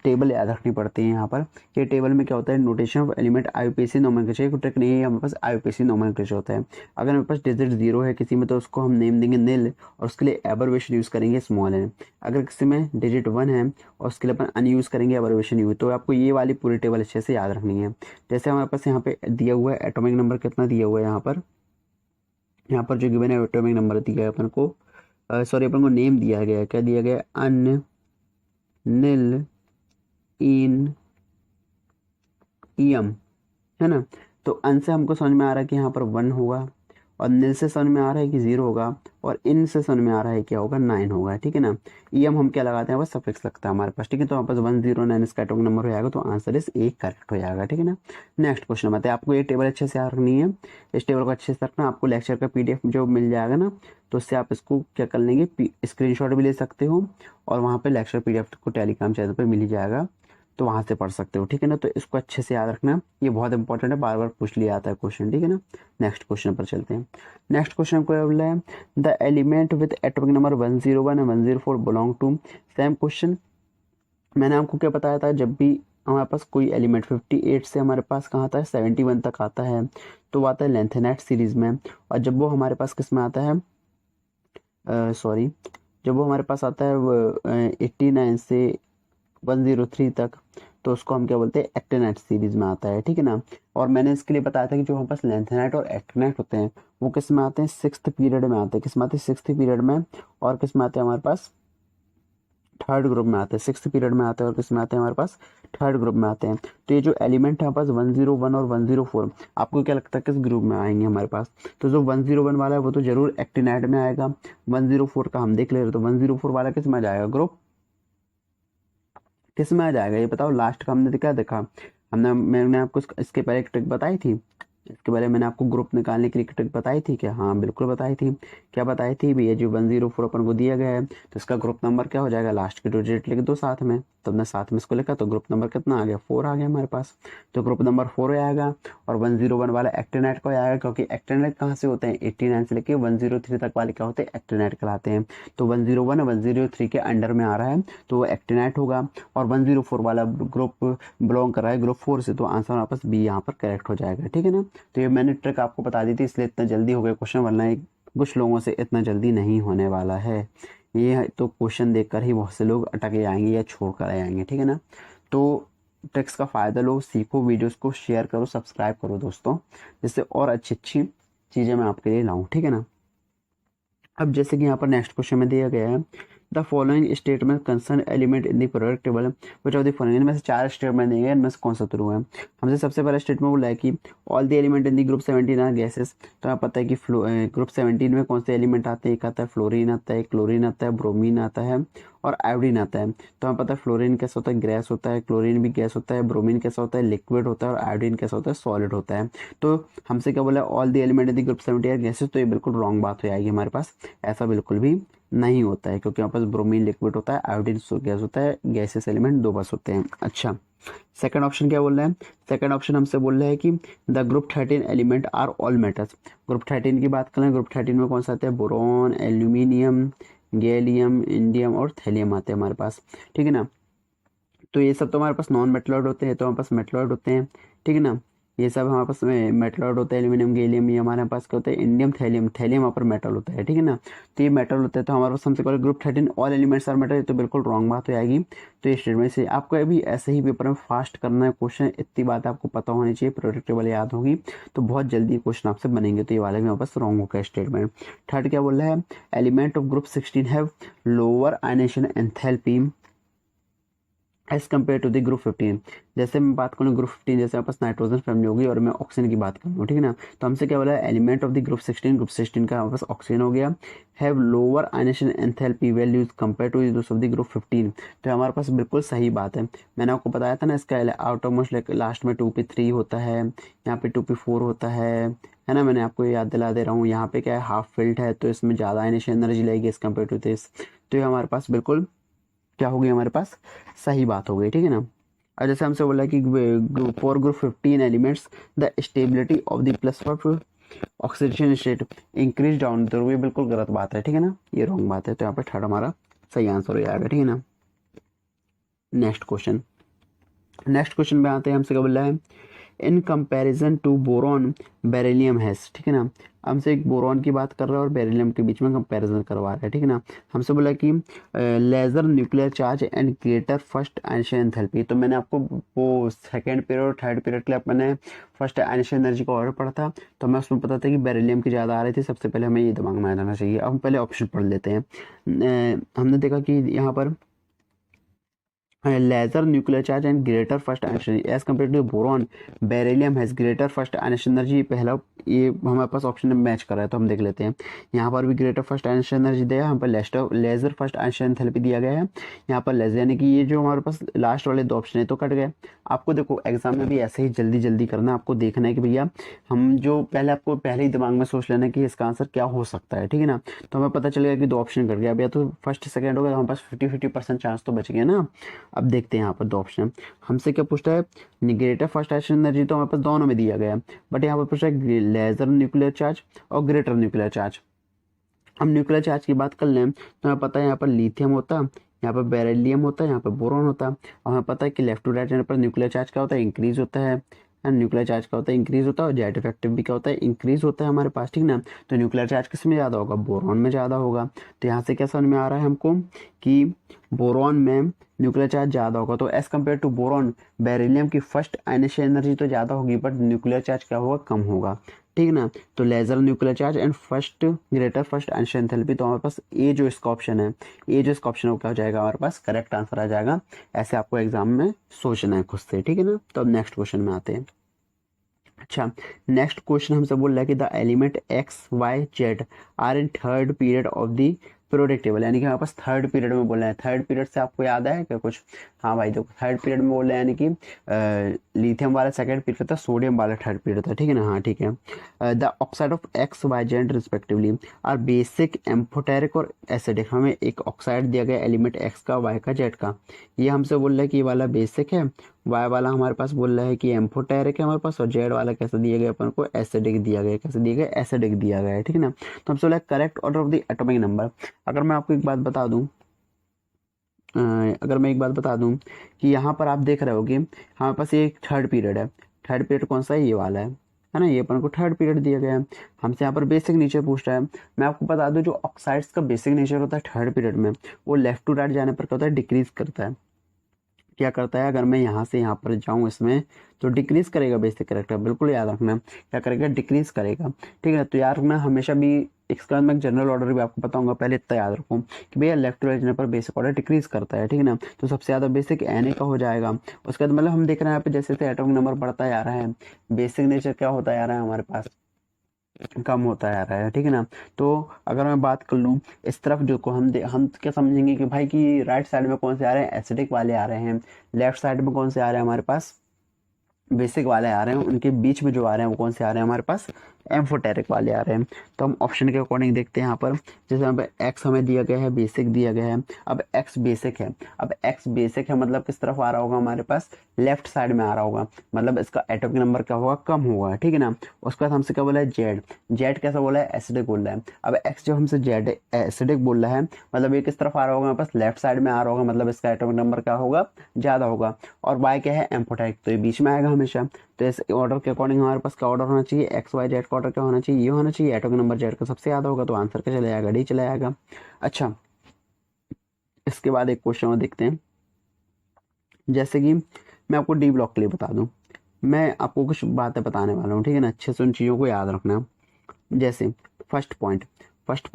टेबल याद रखनी पड़ती है यहाँ पर। ये टेबल में क्या होता है, notation of element IUPAC nomenclature, कोई ट्रिक नहीं है, हमारे पास आईयूपीएसी नोमेनक्लेचर होता है। अगर मेरे पास डिजिट 0 है किसी में, तो उसको हम नेम देंगे निल, और उसके लिए एबरवेशन यूज़ करेंगे स्मॉल एन। अगर किसी में डिजिट 1 है और उसके लिए अपन अन यूज़ करेंगे एबरवेशन यू। तो आपको ये वाली पूरी टेबल अच्छे से याद रखनी है। जैसे हमारे पास यहाँ पे दिया हुआ है एटॉमिक नंबर कितना दिया हुआ है, यहाँ पर जो गिवन है एटॉमिक नंबर दिया है अपन को, सॉरी अपन को नेम दिया गया है, क्या दिया गया है, अन निल इन ईएम, है ना। तो अन से हमको समझ में आ रहा है कि यहाँ पर 1 होगा, और निल से समझ में आ रहा है कि 0 होगा, और इन से समझ में आ रहा है क्या होगा, 9 होगा, ठीक है ना। ईएम हम क्या लगाते हैं, बस सफिक्स लगता है हमारे पास, ठीक है। तो हमारे पास 109 इसका एटॉमिक नंबर हो जाएगा, तो आंसर इस एक करेक्ट हो जाएगा, ठीक है ना। नेक्स्ट क्वेश्चन बताए, आपको ये टेबल अच्छे से याद रखनी है। इस टेबल को अच्छे से रखना, आपको लेक्चर का पीडीएफ जो मिल जाएगा ना, तो उससे आप इसको क्या कर लेंगे, स्क्रीनशॉट भी ले सकते हो, और वहाँ पे लेक्चर पीडीएफ को टेलीग्राम चैनल पर मिल ही जाएगा, तो वहाँ से पढ़ सकते हो, ठीक है ना। तो इसको अच्छे से याद रखना, ये बहुत इंपॉर्टेंट है, बार बार पूछ लिया आता है क्वेश्चन, ठीक है ना। नेक्स्ट क्वेश्चन पर चलते हैं। नेक्स्ट क्वेश्चन को बोला है the element with atomic number 101 and 104 belong to, same question. मैंने आपको क्या बताया था, जब भी हमारे पास कोई एलिमेंट 58 से हमारे पास कहाँ आता है 71 तक आता है, तो वो आता है लेंथेनाइट सीरीज में। और जब वो हमारे पास किस में आता है, सॉरी, जब वो हमारे पास आता है 89 से 103 तक, तो उसको हम क्या बोलते हैं, एक्टिनाइट सीरीज में आता है, ठीक है ना। और मैंने इसके लिए बताया था कि जो हमारे पास लेंथेनाइट और एक्टिनाइट होते हैं, वो किस में आते हैं, 6th पीरियड में आते हैं, किस में आते हैं, 6th पीरियड में, और किस में आते हैं हमारे पास, थर्ड ग्रुप में आते हैं। 6th पीरियड में आते हैं, और किस में आते हैं हमारे पास, थर्ड ग्रुप में आते हैं। तो ये जो एलिमेंट है हमारे पास 101 और 104, आपको क्या लगता है किस ग्रुप में आएंगे हमारे पास, तो जो 101 वाला है वो तो जरूर एक्टिनाइट में आएगा। 104 का हम देख ले रहे, तो 104 वाला किस में आ जाएगा, ग्रुप किस में आ जाएगा, ये बताओ। लास्ट का हमने क्या देखा, मैंने आपको इसके पहले एक ट्रिक बताई थी, इसके पहले मैंने आपको ग्रुप निकालने के लिए एक ट्रिक बताई थी क्या, हाँ बिल्कुल बताई थी। क्या बताई थी भैया, जो 104 अपन को दिया गया है, तो इसका ग्रुप नंबर क्या हो जाएगा, लास्ट के 2 डिजिट लिख दो साथ में, तो हमने साथ में इसको लिखा, तो ग्रुप नंबर कितना आ गया, 4 आ गया हमारे पास। तो ग्रुप नंबर 4 आएगा, और 101 वाला एक्टिनाइट को आएगा, क्योंकि एक्टिनाइट कहाँ से होते हैं, 89 से लेके 103 तक वाले क्या होते हैं, एक्टिनाइट कहलाते हैं। तो 101 और 103 के अंडर में आ रहा है, तो वो एक्टिनाइट होगा, और 104 वाला ग्रुप बिलोंग कर रहा है ग्रुप 4 से, तो आंसर वापस बी यहाँ पर करेक्ट हो जाएगा, ठीक है ना। तो ये मैंने ट्रिक आपको बता दी थी, इसलिए इतना जल्दी हो गया क्वेश्चन, वरना कुछ लोगों से इतना जल्दी नहीं होने वाला है। ये तो क्वेश्चन देखकर ही बहुत से लोग अटक जाएंगे या छोड़ कर आएंगे, ठीक है ना। तो ट्रिक्स का फ़ायदा लो, सीखो, वीडियोस को शेयर करो, सब्सक्राइब करो दोस्तों, जिससे और अच्छी अच्छी चीज़ें मैं आपके लिए लाऊं, ठीक है ना। अब जैसे कि यहाँ पर नेक्स्ट क्वेश्चन में दिया गया है, the following statement concern element in the product table which of the following, इनमें से 4 स्टेटमेंट देंगे, इनमें से कौन सा ट्रू है। हमसे सबसे पहला स्टेटमेंट बोला है कि all the element in the group 17 are gases. तो हमें पता है कि ग्रुप 17 में कौन से एलिमेंट आते हैं, एक आता है फ्लोरीन आता है, क्लोरीन आता है, ब्रोमीन आता है, और आयोडीन आता है। तो हमें पता है फ्लोरीन कैसा होता है, गैस होता है, क्लोरीन भी गैस होता है, ब्रोमीन कैसा होता है, लिक्विड होता है, और आयोडीन कैसा होता है, सॉलिड होता है। तो हमसे क्या बोला, all the element in the group 17 are gases, तो ये बिल्कुल रॉन्ग बात हो जाएगी हमारे पास, ऐसा बिल्कुल भी नहीं होता है, क्योंकि हमारे पास ब्रोमीन लिक्विड होता है, आयोडीन गैस होता है, गैसेस एलिमेंट 2 बस होते हैं। अच्छा, सेकंड ऑप्शन क्या बोल रहे हैं, सेकंड ऑप्शन हमसे बोल रहे हैं कि the group 13 element are all metals. Group 13 की बात करें, ग्रुप 13 में कौन सा आता है, बोरॉन, एल्यूमिनियम, गैलियम, इंडियम और थैलियम आते हैं हमारे पास, ठीक है ना। तो ये सब तो हमारे पास नॉन मेटलॉइड होते हैं, तो हमारे पास मेटलॉइड होते हैं, ठीक है ना। ये सब हमारे पास मेटलॉइड होता है, एल्यूमिनियम, गैलियम, ये हमारे पास क्या होता है, इंडियम, थैलियम, थैलियम यहाँ पर मेटल होता है, ठीक है ना। तो ये मेटल होता है, तो हमारे पास हमसे group 13 all elements are metal, तो बिल्कुल रॉन्ग बात हो जाएगी। तो ये स्टेटमेंट से आपको अभी ऐसे ही पेपर में फास्ट करना है क्वेश्चन, इतनी बात आपको पता होनी चाहिए, प्रोडिक्टेबल याद होगी, तो बहुत जल्दी क्वेश्चन आपसे बनेंगे। तो ये वाले भी वापस रॉन्ग हो गया स्टेटमेंट। थर्ड क्या बोल रहा है, element of group 16 have lower ionisation enthalpy as compare to the group 15। जैसे मैं बात करूँ ग्रुप 15, जैसे मेरे पास नाइट्रोजन फैमिली होगी और मैं ऑक्सीजन की बात करूँ, ठीक है ना, तो हमसे क्या बोला है, element of the group 16, group 16 का हमारे पास ऑक्सीजन हो गया, have lower ionisation enthalpy values compare to दोस्त ऑफ द ग्रुप 15। तो हमारे पास बिल्कुल सही बात है। मैंने आपको बताया था ना, इसका आउटरमोस्ट लास्ट में 2p3 होता है, यहाँ पे 2p4 होता है ना। मैंने आपको याद दिला दे रहा हूँ, यहाँ पे क्या है, हाफ फिल्ड है, तो इसमें ज़्यादा आयनेशन एनर्जी लगेगी एज कम्पेयर टू दिस। तो ये हमारे पास बिल्कुल क्या हो गई, हमारे पास सही बात हो गई, ठीक है ना। और जैसे हमसे बोला कि for group 15 elements the stability of the plus oxidation state increase down, तो ये बिल्कुल गलत बात है, ठीक है ना, ये रॉन्ग बात है। तो यहाँ पे थर्ड हमारा सही आंसर हो जाएगा, ठीक है ना। नेक्स्ट क्वेश्चन, नेक्स्ट क्वेश्चन में आते हैं, हमसे क्या बोल रहा है, in comparison to boron beryllium has, ठीक है ना। हमसे एक बोरॉन की बात कर रहा है और बेरिलियम के बीच में कंपैरिजन करवा रहा है, ठीक है ना। हमसे बोला कि lesser nuclear charge and greater first ionisation enthalpy. तो मैंने आपको वो सेकंड पीरियड और थर्ड पीरियड के लिए मैंने फर्स्ट आयनेशन एनर्जी का ऑर्डर पढ़ा था, तो हमें उसमें पता था कि बेरिलियम की ज़्यादा आ रही थी। सबसे पहले हमें ये दिमाग में आ जाना चाहिए। अब हम पहले ऑप्शन पढ़ लेते हैं। हमने देखा कि यहाँ पर lesser nuclear charge and greater first ionisation as compare to boron beryllium has greater first ionisation energy. पहला ये हमारे पास ऑप्शन में मैच कर रहा है, तो हम देख लेते हैं। यहाँ पर भी ग्रेटर फर्स्ट आयनेशन एनर्जी दिया है, यहाँ पर लेजर फर्स्ट आयनेशन एंथैल्पी दिया गया है। यहाँ पर लेजर, यानी कि ये जो हमारे पास लास्ट वाले दो ऑप्शन है तो कट गए। आपको देखो एग्जाम में भी ऐसे ही जल्दी जल्दी करना है, आपको देखना है कि भैया हम जो पहले आपको पहले ही दिमाग में सोच लेना कि इसका आंसर क्या हो सकता है, ठीक है ना। तो हमें पता चलेगा कि दो ऑप्शन कट गया, अब या तो फर्स्ट सेकंड हो गया, तो हमारे पास 50-50% चांस तो बच गया ना। अब देखते हैं यहाँ पर दो ऑप्शन हमसे क्या पूछता है, ग्रेटर फर्स्ट आयनेशन एनर्जी तो हमारे पास दोनों में दिया गया है, बट यहाँ पर पूछा है लेजर न्यूक्लियर चार्ज और ग्रेटर न्यूक्लियर चार्ज। हम न्यूक्लियर चार्ज की बात कर लें तो हमें पता है यहाँ पर लिथियम होता है, यहाँ पर बेरिलियम होता है, यहाँ पर बोरॉन होता है। और हमें पता है कि लेफ्ट टू राइट यहाँ पर न्यूक्लियर चार्ज क्या होता है, इंक्रीज होता है, न्यूक्लियर चार्ज का होता है इंक्रीज होता है, और जेट इफेक्टिव भी क्या होता है, इंक्रीज होता है हमारे पास, ठीक ना। तो न्यूक्लियर चार्ज किस में ज़्यादा होगा, बोरॉन में ज़्यादा होगा। तो यहाँ से क्या समझ में आ रहा है हमको कि बोरॉन में न्यूक्लियर चार्ज ज़्यादा होगा। तो as compare to boron beryllium की फर्स्ट आयनेशन एनर्जी तो ज़्यादा होगी, बट न्यूक्लियर चार्ज क्या होगा, कम होगा, ठीक है ना। तो lesser nuclear charge and first greater first ionisation enthalpy, तो हमारे पास ए जो इसका ऑप्शन है, ए जो इसका ऑप्शन है वो क्या हो जाएगा, हमारे पास करेक्ट आंसर आ जाएगा। ऐसे आपको एग्जाम में सोचना है खुद से, ठीक है ना। तो अब नेक्स्ट क्वेश्चन में आते हैं। अच्छा, नेक्स्ट क्वेश्चन हमसे बोल रहा है कि the element X Y Z are in third period of the periodic table, यानी कि हमारे पास थर्ड पीरियड में बोल रहे हैं। थर्ड पीरियड से आपको याद है क्या कुछ, हाँ भाई देखो थर्ड पीरियड में बोल रहे हैं, यानी कि लिथियम वाला सेकंड पीरियड था, सोडियम वाला थर्ड पीरियड था, ठीक है ना। हाँ ठीक है। The oxide of X Y Z respectively are basic amphoteric और एसिडिक। हमें एक ऑक्साइड दिया गया एलिमेंट एक्स का, वाई का, जेड का। ये हमसे बोल रहा है कि ये वाला बेसिक है, वाई वाला हमारे पास बोल रहा है कि एम्फोटेरिक है हमारे पास, और जेड वाला कैसे दिया गया अपन को, एसिडिक दिया गया। कैसे दिया गया, एसिडिक दिया गया है, ठीक है ना। तो हमसे बोला correct order of the atomic number. अगर मैं आपको एक बात बता दूं, अगर मैं एक बात बता दूं कि यहाँ पर आप देख रहे होगे हमारे पास ये थर्ड पीरियड है। थर्ड पीरियड कौन सा है, ये वाला है ना। ये अपन को थर्ड पीरियड दिया गया है। हमसे यहाँ पर बेसिक नेचर पूछ रहा है। मैं आपको बता दूं जो ऑक्साइड्स का बेसिक नेचर होता है थर्ड पीरियड में, वो लेफ्ट टू राइट जाने पर क्या होता है, डिक्रीज करता है। क्या करता है, अगर मैं यहाँ से यहाँ पर जाऊँ इसमें तो डिक्रीज करेगा बेसिक करेक्टर, बिल्कुल याद रखना। क्या करेगा, डिक्रीज करेगा, ठीक है। तो यार मैं हमेशा भी इसका मैं जनरल ऑर्डर भी आपको बताऊंगा, पहले इतना याद रखूँ कि भैया लेफ्ट टू राइट जाने पर बेसिक ऑर्डर डिक्रीज करता है, ठीक है ना। तो सबसे ज़्यादा बेसिक Na का हो जाएगा। उसके बाद मतलब हम देख रहे हैं यहाँ पे जैसे जैसे एटॉमिक नंबर बढ़ता जा रहा है, बेसिक नेचर क्या होता जा रहा है हमारे पास, कम होता जा रहा है, ठीक है ना। तो अगर मैं बात कर लूँ इस तरफ जो को हम क्या समझेंगे कि भाई कि राइट साइड में कौन से आ रहे हैं, एसिडिक वाले आ रहे हैं, लेफ्ट साइड में कौन से आ रहे हैं हमारे पास, बेसिक वाले आ रहे हैं, उनके बीच में जो आ रहे हैं वो कौन से आ रहे हैं हमारे पास, एम्फोटेरिक वाले आ रहे हैं। तो हम ऑप्शन के अकॉर्डिंग देखते हैं यहाँ पर, जैसे यहाँ पे एक्स हमें दिया गया है, बेसिक दिया गया है। अब एक्स बेसिक है, अब एक्स बेसिक है मतलब किस तरफ आ रहा होगा हमारे पास, लेफ्ट साइड में आ रहा होगा, मतलब इसका एटॉमिक नंबर क्या होगा, कम होगा, ठीक है ना। उसके बाद हमसे क्या बोला है, जेड। जेड कैसा बोला है, एसिडिक बोल रहा है। अब एक्स जो हमसे जेड एसिडिक बोल रहा है, मतलब ये किस तरफ आ रहा होगा हमारे पास, लेफ्ट साइड में आ रहा होगा, मतलब इसका एटॉमिक नंबर क्या होगा, ज़्यादा होगा। और वाई क्या है, एम्फोटेरिक, तो ये बीच में आएगा हमेशा। तो इस ऑर्डर के अकॉर्डिंग हमारे पास क्या ऑर्डर होना चाहिए, एक्स वाई जेड का ऑर्डर क्या होना चाहिए, ये होना चाहिए। एटॉमिक नंबर जेड का सबसे ज़्यादा होगा तो आंसर क्या चला जाएगा, डी चला जाएगा। अच्छा, इसके बाद एक क्वेश्चन और देखते हैं। जैसे कि मैं आपको डी ब्लॉक के लिए बता दूं, मैं आपको कुछ बातें बताने वाला हूँ, ठीक है ना। अच्छे से उन चीज़ों को याद रखना। जैसे फर्स्ट पॉइंट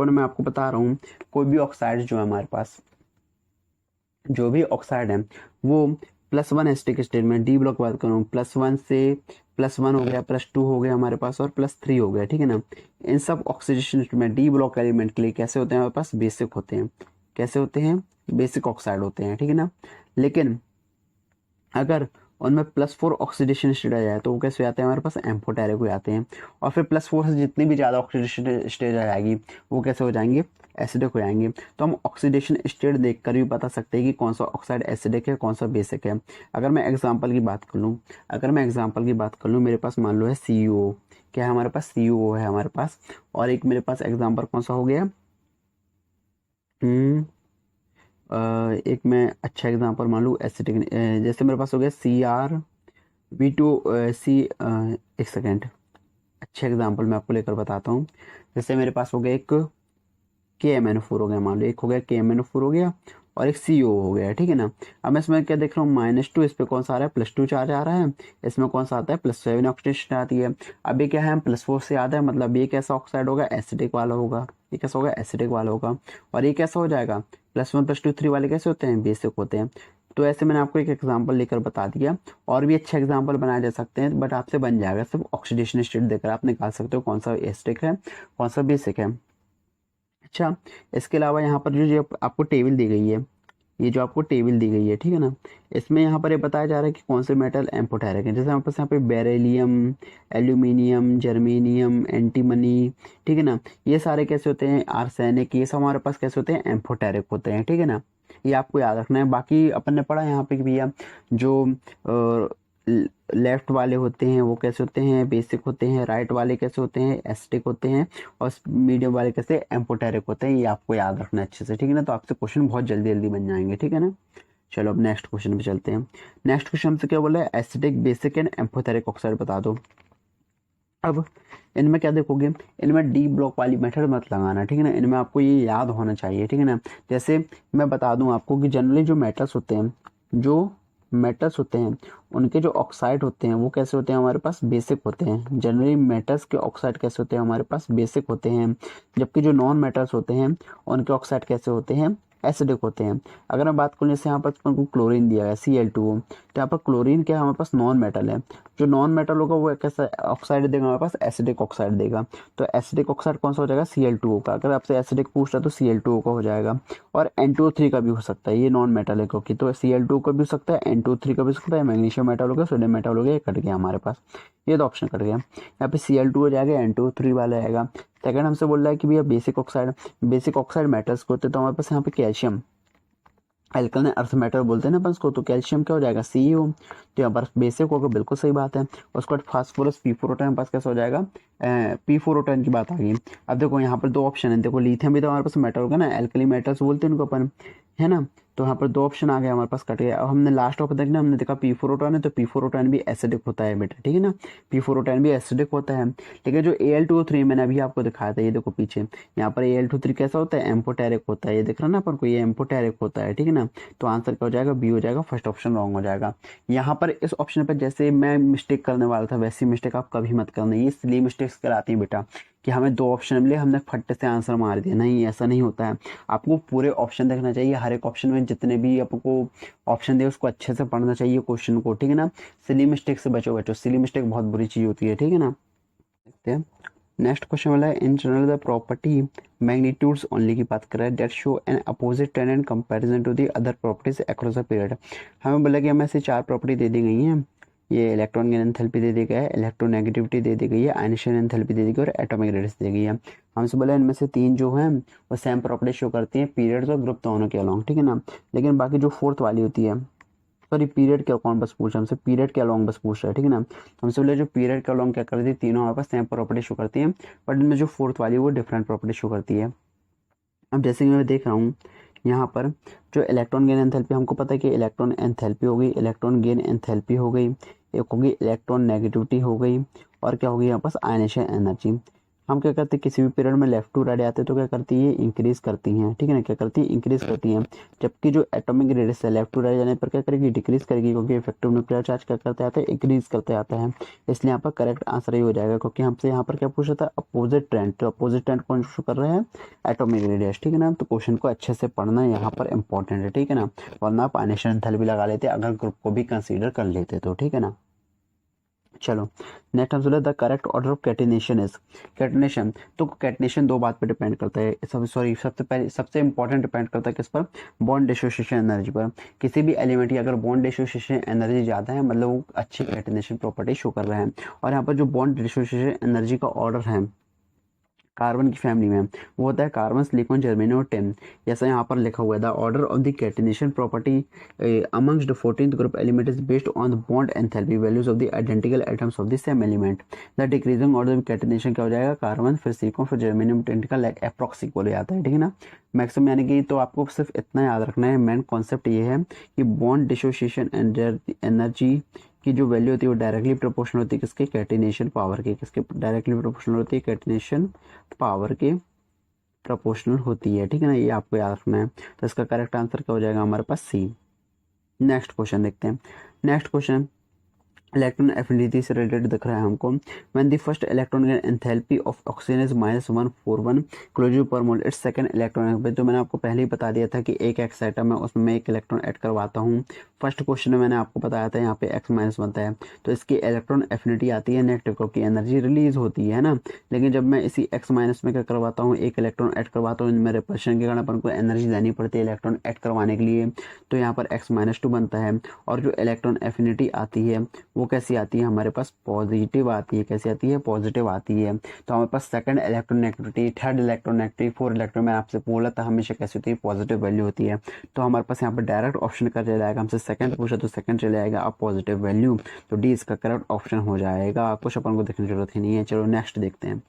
मैं आपको बता रहा हूँ, कोई भी ऑक्साइड जो है हमारे पास, जो भी ऑक्साइड है वो +1 एसिटिक स्टेट में, डी ब्लॉक बात करूँ, +1 से +1 हो गया, +2 हो गया हमारे पास, और +3 हो गया, ठीक है ना। इन सब ऑक्सीडेशन स्टेट में डी ब्लॉक एलिमेंट के लिए कैसे होते हैं हमारे पास, बेसिक होते हैं। कैसे होते हैं, बेसिक ऑक्साइड होते हैं, ठीक है ना। लेकिन अगर उनमें +4 ऑक्सीडेशन स्टेट आ जाए तो वो कैसे आते हैं हमारे पास, एम्फोटेरिक हो जाते हैं। और फिर +4 से जितनी भी ज़्यादा ऑक्सीडेशन स्टेज आ जाएगी वो कैसे हो जाएंगे, एसिडिक हो जाएंगे। तो हम ऑक्सीडेशन स्टेट देखकर भी बता सकते हैं कि कौन सा ऑक्साइड एसिडिक है, कौन सा बेसिक है। अगर मैं एग्जांपल की बात कर लूँ, मेरे पास मान लो है CuO, क्या है हमारे पास, CuO है हमारे पास। और एक मेरे पास एग्जाम्पल कौन सा हो गया, एक मैं अच्छा एग्जांपल मान लूँ एसिटिक, जैसे मेरे पास हो गया CrV2 सी, एक सेकेंड, अच्छा एग्जांपल मैं आपको लेकर बताता हूँ। जैसे मेरे पास हो गया एक KMnO4 हो गया, मान लो एक हो गया KMnO4 हो गया, और एक CO हो गया, ठीक है ना। अब मैं इसमें क्या देख रहा हूँ, -2, इस पे कौन सा आ रहा है, +2 चार्ज आ रहा है, इसमें कौन सा आता है, +7 ऑक्सीडेशन आती है। अब ये क्या है, +4 से आता है, मतलब ये कैसा ऑक्साइड होगा, एसिडिक वाला होगा। ये कैसा होगा, एसिडिक वाला होगा। और ये कैसा हो जाएगा, +1 +2 3 वाले कैसे होते हैं, बेसिक होते हैं। तो ऐसे मैंने आपको एक एग्जांपल लेकर बता दिया, और भी अच्छे एग्जांपल बनाए जा सकते हैं, बट आपसे बन जाएगा सिर्फ ऑक्सीडेशन स्टेट देकर आप निकाल सकते हो कौन सा एसिडिक है, कौन सा बेसिक है। अच्छा, इसके अलावा यहाँ पर जो जो आपको टेबल दी गई है, ये जो आपको टेबल दी गई है, ठीक है ना, इसमें यहाँ पर ये बताया जा रहा है कि कौन से मेटल एम्फोटेरिक है। जैसे हमारे पास यहाँ पे बेरिलियम, एल्यूमिनियम, जर्मेनियम, एंटीमनी, ठीक है ना, ये सारे कैसे होते हैं, आर्सेनिक, ये सब हमारे पास कैसे होते हैं, एम्फोटेरिक होते हैं, ठीक है ना। ये आपको याद रखना है। बाकी अपन ने पढ़ा यहाँ पे कि भैया जो लेफ्ट वाले होते हैं वो कैसे होते हैं, बेसिक होते हैं, राइट वाले कैसे होते हैं, एसिडिक होते हैं, और मीडियम वाले कैसे, एम्फोटेरिक होते हैं। ये आपको याद रखना है अच्छे से, ठीक है ना। तो आपसे क्वेश्चन बहुत जल्दी जल्दी बन जाएंगे, ठीक है ना। चलो अब नेक्स्ट क्वेश्चन पे चलते हैं। नेक्स्ट क्वेश्चन हमसे क्या बोला है, acidic, basic and amphoteric oxide बता दो। अब इनमें क्या देखोगे, इनमें डी ब्लॉक वाली मेथड मत लगाना, ठीक है ना। इनमें आपको ये याद होना चाहिए, ठीक है ना। जैसे मैं बता दूं आपको कि जनरली जो मेटल्स होते हैं, जो मेटल्स होते हैं उनके जो ऑक्साइड होते हैं वो कैसे होते हैं हमारे पास, बेसिक होते हैं। जनरली मेटल्स के ऑक्साइड कैसे होते हैं हमारे पास, बेसिक होते हैं। जबकि जो नॉन मेटल्स होते हैं उनके ऑक्साइड कैसे होते हैं, एसिडिक होते हैं। अगर मैं बात करूँ, जैसे यहाँ पर तुमको क्लोरीन दिया है Cl2O, तो यहाँ पर क्लोरीन क्या है, हमारे पास नॉन मेटल है। जो नॉन मेटल होगा वो कैसा ऑक्साइड देगा हमारे पास, एसिडिक ऑक्साइड देगा। तो एसिडिक ऑक्साइड कौन सा हो जाएगा, Cl2O का। अगर आपसे एसिडिक पूछ रहा है तो Cl2O का हो जाएगा। और N2O3 का भी हो सकता है, ये नॉन मेटल है क्योंकि, तो Cl2O का भी हो सकता है, N2O3 का भी हो सकता है। मैग्नीशियम मेटल हो गया, सोडियम मेटल हो गया, ये कट गया हमारे पास, ये तो ऑप्शन कट गया। यहाँ पे Cl2 हो जाएगा, N2O3 वाला आएगा। सेकंड हमसे बोल रहा है कि भैया बेसिक ऑक्साइड मेटल्स को होते हैं, तो हमारे पास यहाँ पे कैल्शियम, एल्कलाइन अर्थ मेटल बोलते हैं ना अपन उसको, तो कैल्शियम क्या हो जाएगा, CuO। तो यहाँ पर बेसिक होगा, बिल्कुल सही बात है। उसके बाद फास्फोरस P4O10 हमारे पास कैसा हो जाएगा, P4O10 की बात आ गई। अब देखो यहाँ पर दो ऑप्शन है, देखो लिथियम भी तो हमारे पास मेटल होगा ना, एल्कली मेटल्स बोलते हैं उनको अपन, है ना। तो यहाँ पर दो ऑप्शन आ गए हमारे पास, कट गया। अब हमने लास्ट ऑप्शन देखना, हमने देखा P4O10 है, तो P4O10 भी एसिडिक होता है बेटा, ठीक है ना। P4O10 भी एसिडिक होता है। लेकिन जो Al2O3 मैंने अभी आपको दिखाया था, ये देखो पीछे, यहाँ पर Al2O3 कैसा होता है, एम्फोटेरिक होता है। ये देख रहा ना अपन को, ये एम्फोटेरिक होता है, ठीक है ना। तो आंसर क्या हो जाएगा, बी हो जाएगा, फर्स्ट ऑप्शन रॉन्ग हो जाएगा। यहाँ पर इस ऑप्शन पर जैसे मैं मिस्टेक करने वाला था, वैसी मिस्टेक आप कभी मत करना। ये इसलिए मिस्टेक्स कराती हैं बेटा कि हमें दो ऑप्शन मिले, हमने फट्टे से आंसर मार दिया, नहीं ऐसा नहीं होता है। आपको पूरे ऑप्शन देखना चाहिए, हर एक ऑप्शन में जितने भी आपको ऑप्शन दे उसको अच्छे से पढ़ना चाहिए क्वेश्चन को, ठीक है ना। सिली मिस्टेक से बचो बचो, सिली मिस्टेक बहुत बुरी चीज़ होती है, ठीक है ना। देखते हैं नेक्स्ट क्वेश्चन वाला है, in general the property magnitudes only की बात कर रहा है, that show an opposite trend in comparison to the other properties across the period. हमें बोला कि हमें ऐसे 4 प्रॉपर्टी दे दी गई हैं। ये इलेक्ट्रॉन गेन एंथैल्पी दे दी गया है, इलेक्ट्रोनेगेटिविटी दे दी गई है, आयनिशन एंथैल्पी दे दी गई है, और एटॉमिक रेडियस दी गई है। हमसे बोला इनमें से 3 जो हैं वो सेम प्रॉपर्टी शो करती हैं पीरियड्स और ग्रुप दोनों के अलॉन्ग, ठीक है ना। लेकिन बाकी जो फोर्थ वाली होती है, सॉरी पीरियड के कौन बस पूछ रहा है हमसे, पीरियड के अलॉन्ग बस पूछ रहा है, ठीक है ना। तो हमसे बोले जो पीरियड के अलॉन्ग क्या करती है, तीनों हमारे पास सेम प्रॉपर्टी शो करती हैं, बट इनमें जो फोर्थ वाली है वो डिफरेंट प्रॉपर्टी शो करती है। अब जैसे कि मैं देख रहा हूँ यहाँ पर, जो इलेक्ट्रॉन गेन एंथैल्पी, हमको पता है कि इलेक्ट्रॉन एंथैल्पी हो गई, इलेक्ट्रॉन गेन एंथैल्पी हो गई, एक होगी इलेक्ट्रॉन नेगेटिविटी हो गई, और क्या होगी यहाँ पास, आयनेशन एनर्जी। हम क्या करते हैं किसी भी पीरियड में लेफ्ट टू राइट आते हैं तो क्या करती है इंक्रीज करती हैं, ठीक है ना, क्या करती है इंक्रीज करती हैं। जबकि जो एटॉमिक रेडियस है लेफ्ट टू राइट जाने पर क्या करेगी डिक्रीज करेगी, क्योंकि इफेक्टिव न्यूक्लियर चार्ज क्या करते आते हैं इंक्रीज करते आता है। इसलिए यहाँ पर करेक्ट आंसर ही हो जाएगा, क्योंकि हमसे यहाँ पर क्या पूछा था अपोजिट ट्रेंड, तो अपोजिट ट्रेंड कौन शो कर रहे हैं एटॉमिक रेडियस, ठीक है ना। तो क्वेश्चन को अच्छे से पढ़ना यहाँ पर इंपॉर्टेंट है, ठीक है ना, वरना आप आइनेशन भी लगा लेते अगर ग्रुप को भी कंसीडर कर लेते तो, ठीक है ना। चलो नेक्स्ट हम सुने the correct order of catenation is, catenation, तो कैटिनेशन दो बात पर डिपेंड करता है, सबसे पहले सबसे इंपॉर्टेंट डिपेंड करता है किस पर, बॉन्ड डिसोसिएशन एनर्जी पर। किसी भी एलिमेंट की अगर बॉन्ड डिसोसिएशन एनर्जी ज़्यादा है मतलब वो अच्छी कैटिनेशन प्रॉपर्टी शो कर रहा है। और यहाँ पर जो बॉन्ड डिसोसिएशन एनर्जी का ऑर्डर है कार्बन की फैमिली में वो होता है कार्बन, सिलिकॉन, जर्मेनियम और टिन। जैसा यहाँ पर लिखा हुआ है the order of the catenation property amongst the 14th group element is based on the bond enthalpy values of the identical atoms of the same element. The decreasing order of catenation क्या हो जाएगा, कार्बन फिर सिलिकॉन फिर जर्मेनियम टिन का अप्रॉक्स इक्वल हो जाता है, ठीक है ना। मैक्सिमम यानी कि तो आपको सिर्फ इतना याद रखना है, मेन कॉन्सेप्ट ये है कि बॉन्ड डिसोसिएशन एनर्जी की जो वैल्यू होती है वो डायरेक्टली प्रोपोर्शनल होती है किसके, कैटिनेशन पावर के, किसके डायरेक्टली प्रोपोर्शनल होती है, कैटिनेशन पावर के प्रोपोर्शनल होती है, ठीक है ना, ये आपको याद रखना है। तो इसका करेक्ट आंसर क्या हो जाएगा हमारे पास सी। नेक्स्ट क्वेश्चन देखते हैं। नेक्स्ट क्वेश्चन इलेक्ट्रॉन एफिनिटी से रिलेटेड दिख रहा है हमको। When the first electron enthalpy of oxygen is -141 kilojoule पर मोल इट्स सेकंड इलेक्ट्रॉन, तो मैंने आपको पहले ही बता दिया था कि एक एक्स एटम है उसमें मैं एक इलेक्ट्रॉन ऐड करवाता हूँ। फर्स्ट क्वेश्चन में मैंने आपको बताया था यहाँ पे एक्स माइनस बनता है तो इसकी इलेक्ट्रॉन एफिनिटी आती है नेगेटिव, क्योंकि एनर्जी रिलीज होती है ना। लेकिन जब मैं इसी एक्स माइनस में क्या करवाता हूँ एक इलेक्ट्रॉन ऐड करवाता हूँ, इनमें रिपल्शन के कारण अपन को एनर्जी देनी पड़ती है इलेक्ट्रॉन ऐड करवाने के लिए, तो यहाँ पर x-2 बनता है। और जो इलेक्ट्रॉन एफिनिटी आती है वो कैसी आती है हमारे पास, पॉजिटिव आती है। कैसी आती है, पॉजिटिव आती है। तो हमारे पास second electron negativity, third electron negative, fourth electron में आपसे बोला था हमेशा कैसी होती है, पॉजिटिव वैल्यू होती है। तो हमारे पास यहाँ पर डायरेक्ट ऑप्शन कर चला जाएगा, हमसे सेकंड पूछा तो सेकंड चले जाएगा अब पॉजिटिव वैल्यू, तो डी इसका करेक्ट ऑप्शन हो जाएगा। कुछ अपन को देखने की जरूरत ही नहीं है। चलो नेक्स्ट देखते हैं।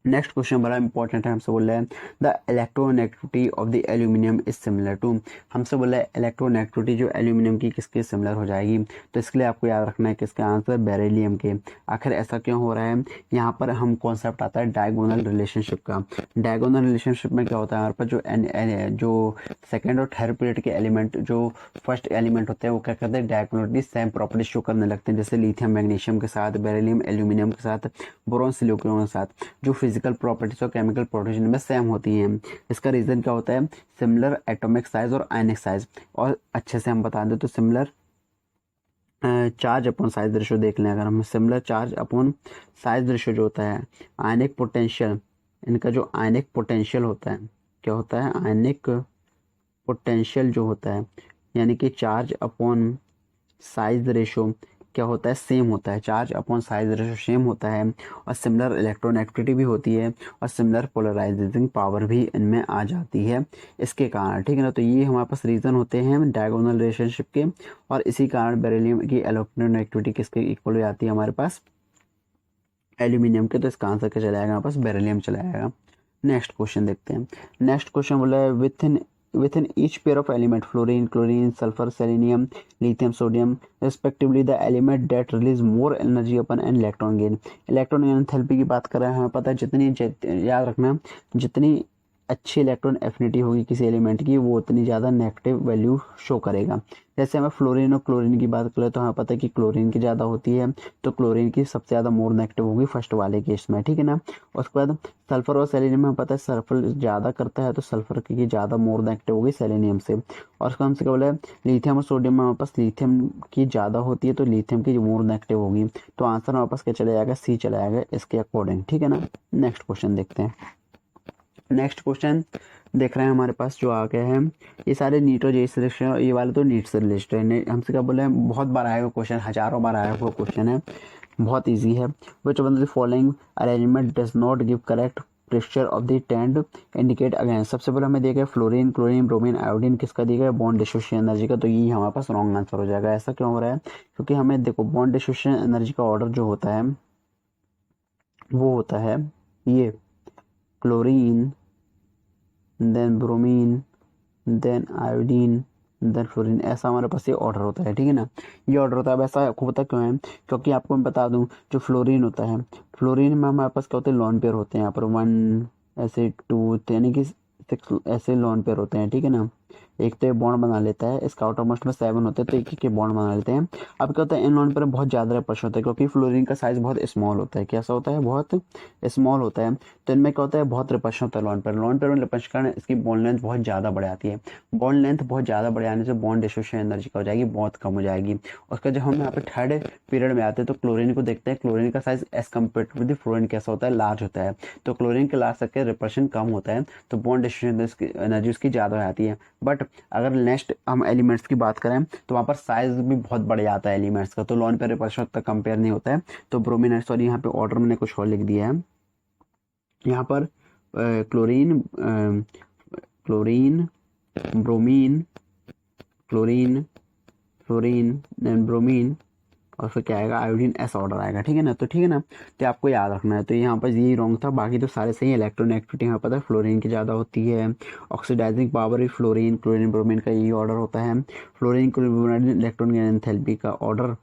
नेक्स्ट क्वेश्चन बड़ा इंपॉर्टेंट है, हमसे बोल रहा है the electronegativity of the aluminium is similar to, हमसे बोला है इलेक्ट्रोनेगेटिविटी जो एल्यूमिनियम की किसके सिमिलर हो जाएगी, तो इसके लिए आपको याद रखना है किसका आंसर, बेरिलियम के। आखिर ऐसा क्यों हो रहा है, यहाँ पर हम कॉन्सेप्ट आता है डायगोनल रिलेशनशिप का। डायगोनल रिलेशनशिप में क्या होता है हमारे पास जो सेकेंड और थर्ड पीरियड के एलिमेंट जो फर्स्ट एलिमेंट होते हैं वो क्या करते हैं डायगोनली सेम प्रॉपर्टी शो करने लगते हैं, जैसे लिथियम मैग्नीशियम के साथ, बेरिलियम एल्यूमिनियम के साथ, बोरॉन सिलिकॉन के साथ, जो फिजिकल प्रॉपर्टीज और केमिकल प्रॉपर्टीज में सेम होती हैं। इसका रीजन क्या होता है, सिमिलर एटॉमिक साइज और आयनिक साइज। और अच्छे से हम बता दें तो similar charge upon size ratio देख लें, अगर हम similar charge upon size ratio जो होता है, आयनिक पोटेंशियल, इनका जो आयनिक पोटेंशियल होता है क्या होता है, आयनिक पोटेंशियल जो होता है यानी कि चार्ज अपॉन साइज रेशो क्या होता है, सेम होता है, charge upon size ratio same होता है। और सिमिलर इलेक्ट्रोनेगेटिविटी भी होती है और सिमिलर पोलराइजिंग पावर भी इनमें आ जाती है इसके कारण, ठीक है ना। तो ये हमारे पास रीज़न होते हैं डायगोनल रिलेशनशिप के, और इसी कारण बेरिलियम की इलेक्ट्रोनेगेटिविटी किसके इक्वल हो जाती है हमारे पास, एल्यूमिनियम के। तो इसका आंसर क्या चला जाएगा हमारे पास, बेरिलियम चला जाएगा। नेक्स्ट क्वेश्चन देखते हैं। नेक्स्ट क्वेश्चन बोला है within each pair of element fluorine, chlorine, sulfur, selenium, lithium, sodium respectively the element that release more energy upon an electron gain। Electron enthalpy की बात कर रहे हैं, हमें पता है याद रखना जितनी अच्छी इलेक्ट्रॉन एफिनिटी होगी किसी एलिमेंट की वो उतनी ज़्यादा नेगेटिव वैल्यू शो करेगा। जैसे हमें फ्लोरीन और क्लोरीन की बात करें तो हमें पता है कि क्लोरीन की ज़्यादा होती है, तो क्लोरीन की सबसे ज़्यादा मोर नेगेटिव होगी फर्स्ट वाले केस में, ठीक है ना। उसके बाद सल्फर और सेलेनियम में पता है सल्फर ज़्यादा करता है तो सल्फर की ज़्यादा मोर नेगेटिव होगी सेलेनियम से। और उसका हमसे क्या बोला है, लिथियम और सोडियम में हमारे पास लिथियम की ज़्यादा होती है तो लिथियम की मोर नेगेटिव होगी। तो आंसर हमारे पास क्या चला जाएगा, सी चला जाएगा इसके अकॉर्डिंग, ठीक है ना। नेक्स्ट क्वेश्चन देखते हैं। नेक्स्ट क्वेश्चन देख रहे हैं हमारे पास जो आ गया है, ये सारे नीट और जेई से रिलेटेड है, ये वाले तो नीट से रिलेटेड है। हमसे क्या बोले हैं, बहुत बार आया हुआ क्वेश्चन, हजारों बार आया हुआ क्वेश्चन है, बहुत इजी है। Which one the following arrangement does not give correct pressure of the tend indicate again. सबसे पहले हमें दिया गया फ्लोरीन, क्लोरीन, ब्रोमीन, आयोडीन, किसका दिया गया बॉन्ड डिसोसिएशन एनर्जी का, तो ये हमारे पास रॉन्ग आंसर हो जाएगा। ऐसा क्यों हो रहा है, क्योंकि हमें देखो बॉन्ड डिसोसिएशन एनर्जी का ऑर्डर जो होता है वो होता है ये chlorine, then bromine, then iodine, then fluorine, ऐसा हमारे पास ये ऑर्डर होता है, ठीक है ना। ये ऑर्डर होता है। अब ऐसा होता क्यों है, क्योंकि आपको मैं बता दूं, जो फ्लोरीन होता है, फ्लोरीन में हमारे पास क्या होते हैं, लोन पेयर होते हैं यहाँ पर 1 ऐसे 2 यानी कि 6 ऐसे लोन पेयर होते हैं, ठीक है ना। एक तो ये बॉन्ड बना लेता है, इसका आउटर मोस्ट में 7 होते हैं, तो एक एक बॉन्ड बना लेते हैं। अब क्या होता है, इन लोन पेयर बहुत ज़्यादा रिपल्शन होता है, क्योंकि फ्लोरीन का साइज बहुत स्मॉल होता है। कैसा होता है, बहुत स्मॉल होता है। तो इनमें क्या होता है, बहुत रिपल्शन होता है लोन पेयर में रिपल्शन के कारण इसकी बॉन्ड लेंथ बहुत ज़्यादा बढ़ जाती है। बॉन्ड लेंथ बहुत ज़्यादा बढ़ जाने से बॉन्ड डिस्ट्रीब्यूशन एनर्जी का हो जाएगी, बहुत कम हो जाएगी। उसका जब हम यहाँ पे थर्ड पीरियड में आते हैं तो क्लोरीन को देखते हैं। क्लोरीन का size as compare to the fluorine कैसा होता है, लार्ज होता है। तो क्लोरीन के लार्ज तक रिपल्शन कम होता है, तो बॉन्ड डिस्ट्रीब्यूशन एनर्जी उसकी ज़्यादा हो जाती है। बट अगर नेक्स्ट हम एलिमेंट्स की बात करें तो वहाँ पर साइज भी बहुत बढ़ जाता है एलिमेंट्स का, तो लोन पेयर रिपल्शन तक कंपेयर नहीं होता है। तो ब्रोमीन, सॉरी यहाँ पे ऑर्डर मैंने कुछ और लिख दिया है यहाँ पर, chlorine, chlorine, bromine, chlorine, fluorine, then bromine, और फिर क्या आएगा, आयोडीन, ऐसा ऑर्डर आएगा, ठीक है ना। तो ठीक है ना, तो आपको याद रखना है। तो यहाँ पर यही रॉन्ग था, बाकी तो सारे सही है। इलेक्ट्रोनेगेटिविटी यहाँ पता है फ्लोरीन की ज़्यादा होती है। ऑक्सीडाइजिंग पावर भी फ्लोरीन, क्लोरीन, ब्रोमीन का यही ऑर्डर होता है। फ्लोरीन, क्लोरीन, इलेक्ट्रॉन एंथैल्पी का ऑर्डर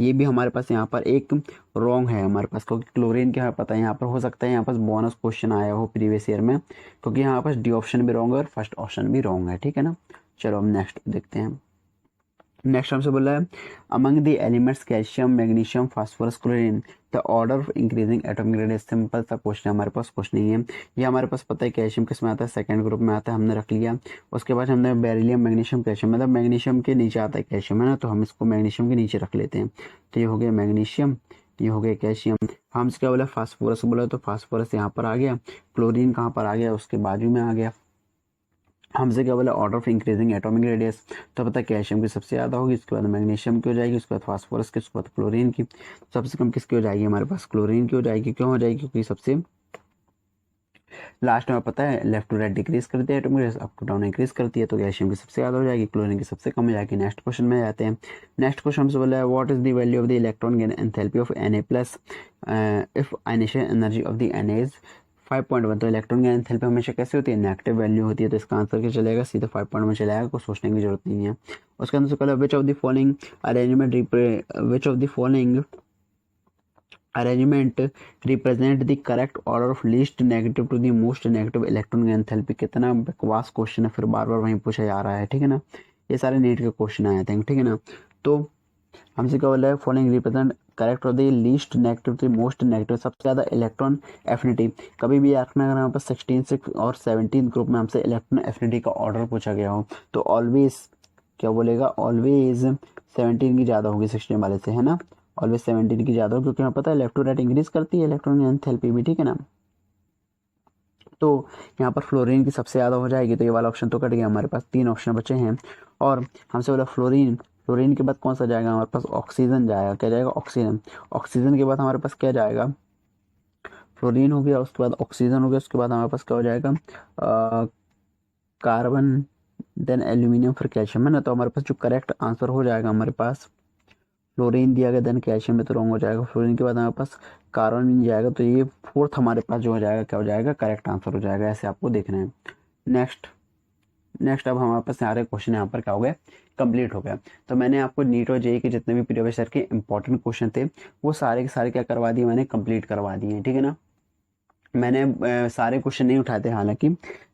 ये भी हमारे पास यहाँ पर एक रॉन्ग है हमारे पास, क्योंकि क्लोरीन क्या है पता है, यहाँ पर हो सकता है यहाँ पर बोनस क्वेश्चन आया हो प्रीवियस ईयर में, क्योंकि यहाँ पर डी ऑप्शन भी रॉन्ग है और फर्स्ट ऑप्शन भी रॉन्ग है, ठीक है ना। चलो हम नेक्स्ट देखते हैं। नेक्स्ट हमसे बोला है, among the elements calcium, magnesium, phosphorus, chlorine, the order of increasing atomic radius. Simple सा क्वेश्चन है हमारे पास, कुछ नहीं है। ये हमारे पास पता है कैल्शियम किस में आता है, सेकंड ग्रुप में आता है, हमने रख लिया। उसके बाद हमने बेरिलियम, मैग्नीशियम, कैल्शियम, मतलब मैग्नीशियम के नीचे आता है कैल्शियम, है ना, तो हम इसको मैग्नीशियम के नीचे रख लेते हैं। तो ये हो गया मैग्नीशियम, ये हो गया कैल्शियम। हमसे क्या बोला, फास्फोरस बोला, तो फास्फोरस यहाँ पर आ गया। क्लोरीन कहाँ पर आ गया, उसके बाजू में आ गया। हमसे क्या बोला, order of increasing atomic radius, तो पता है कैल्शियम की सबसे ज़्यादा होगी, उसके बाद मैग्नीशियम की हो जाएगी, उसके बाद फास्फोरस की, उसके बाद क्लोरीन की। सबसे कम किसकी हो जाएगी, हमारे पास क्लोरीन की हो जाएगी। क्यों हो जाएगी, क्योंकि सबसे लास्ट में पता है लेफ्ट टू राइट डिक्रीज करती है atomic radius, up to down increase करती है। तो कैल्शियम की सबसे ज़्यादा हो जाएगी, क्लोरीन की सबसे कम हो जाएगी। नेक्स्ट क्वेश्चन में जाते हैं। नेक्स्ट क्वेश्चन हमसे बोला है, what is the value of the electron gain enthalpy of Na+ if ionisation energy of the Na is 5.1। तो इलेक्ट्रॉन की एंथैल्पी हमेशा कैसे होती है, नेगेटिव वैल्यू होती है। तो इसका आंसर क्या चलेगा, सीधे 5.1 चलेगा, कुछ सोचने की जरूरत नहीं है। उसके अंदर से कल which of the following arrangement, which of the following arrangement represent the correct order of least negative to the most negative electron enthalpy. कितना बकवास क्वेश्चन है, फिर बार बार वहीं पूछा जा रहा है, ठीक है ना। ये सारे नीट के क्वेश्चन आए थे, ठीक है ना। तो हमसे क्या बोला है, following represent correct of the least negative to most negative, सबसे ज़्यादा इलेक्ट्रॉन एफिनिटी। कभी भी रखना, अगर यहाँ पर 16 और 17 ग्रुप में हमसे इलेक्ट्रॉन एफिनिटी का ऑर्डर पूछा गया हो, तो ऑलवेज क्या बोलेगा, ऑलवेज 17 की ज़्यादा होगी 16 वाले से, है ना। ऑलवेज 17 की ज़्यादा होगी, क्योंकि हमें पता है लेफ्ट टू राइट इंक्रीज करती है इलेक्ट्रॉन एंथैल्पी भी, ठीक है ना। तो यहाँ पर फ्लोरीन की सबसे ज़्यादा हो जाएगी, तो ये वाला ऑप्शन तो कट गया, हमारे पास 3 ऑप्शन बचे हैं। और हमसे बोला फ्लोरीन, फ्लोरीन के बाद कौन सा जाएगा, हमारे पास ऑक्सीजन जाएगा। क्या जाएगा, ऑक्सीजन। ऑक्सीजन के बाद हमारे पास क्या जाएगा, फ्लोरीन हो गया, उसके बाद ऑक्सीजन हो गया, उसके बाद हमारे पास क्या हो जाएगा, कार्बन, देन एल्यूमिनियम, फिर कैल्शियम, है ना। तो हमारे पास जो करेक्ट आंसर हो जाएगा, हमारे पास फ्लोरीन दिया गया, देन कैल्शियम में तो रॉन्ग हो जाएगा। फ्लोरीन के बाद हमारे पास कार्बन मिल जाएगा, तो ये फोर्थ हमारे पास जो हो जाएगा, क्या हो जाएगा, करेक्ट आंसर हो जाएगा। ऐसे आपको देखना है। नेक्स्ट अब हमारे पास सारे क्वेश्चन यहाँ पर क्या हो गए, कंप्लीट हो गया। तो मैंने आपको नीट और जेईई के जितने भी प्रीवियस ईयर के इंपॉर्टेंट क्वेश्चन थे, वो सारे के सारे क्या करवा दिए, मैंने कंप्लीट करवा दिए, ठीक है ना। मैंने सारे क्वेश्चन नहीं उठाए थे हालांकि,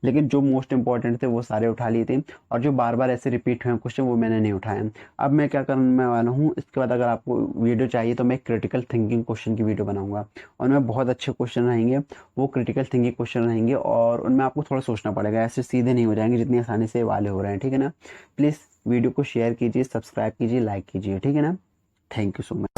लेकिन जो मोस्ट इंपॉर्टेंट थे वो सारे उठा लिए थे, और जो बार बार ऐसे रिपीट हुए क्वेश्चन वो मैंने नहीं उठाए। अब मैं क्या करने वाला हूँ, इसके बाद अगर आपको वीडियो चाहिए तो मैं क्रिटिकल थिंकिंग क्वेश्चन की वीडियो बनाऊंगा, और उनमें बहुत अच्छे क्वेश्चन रहेंगे, वो क्रिटिकल थिंकिंग क्वेश्चन रहेंगे, और उनमें आपको थोड़ा सोचना पड़ेगा, ऐसे सीधे नहीं हो जाएंगे जितनी आसानी से वाले हो रहे हैं, ठीक है ना। प्लीज़ वीडियो को शेयर कीजिए, सब्सक्राइब कीजिए, लाइक कीजिए, ठीक है ना। Thank you so much.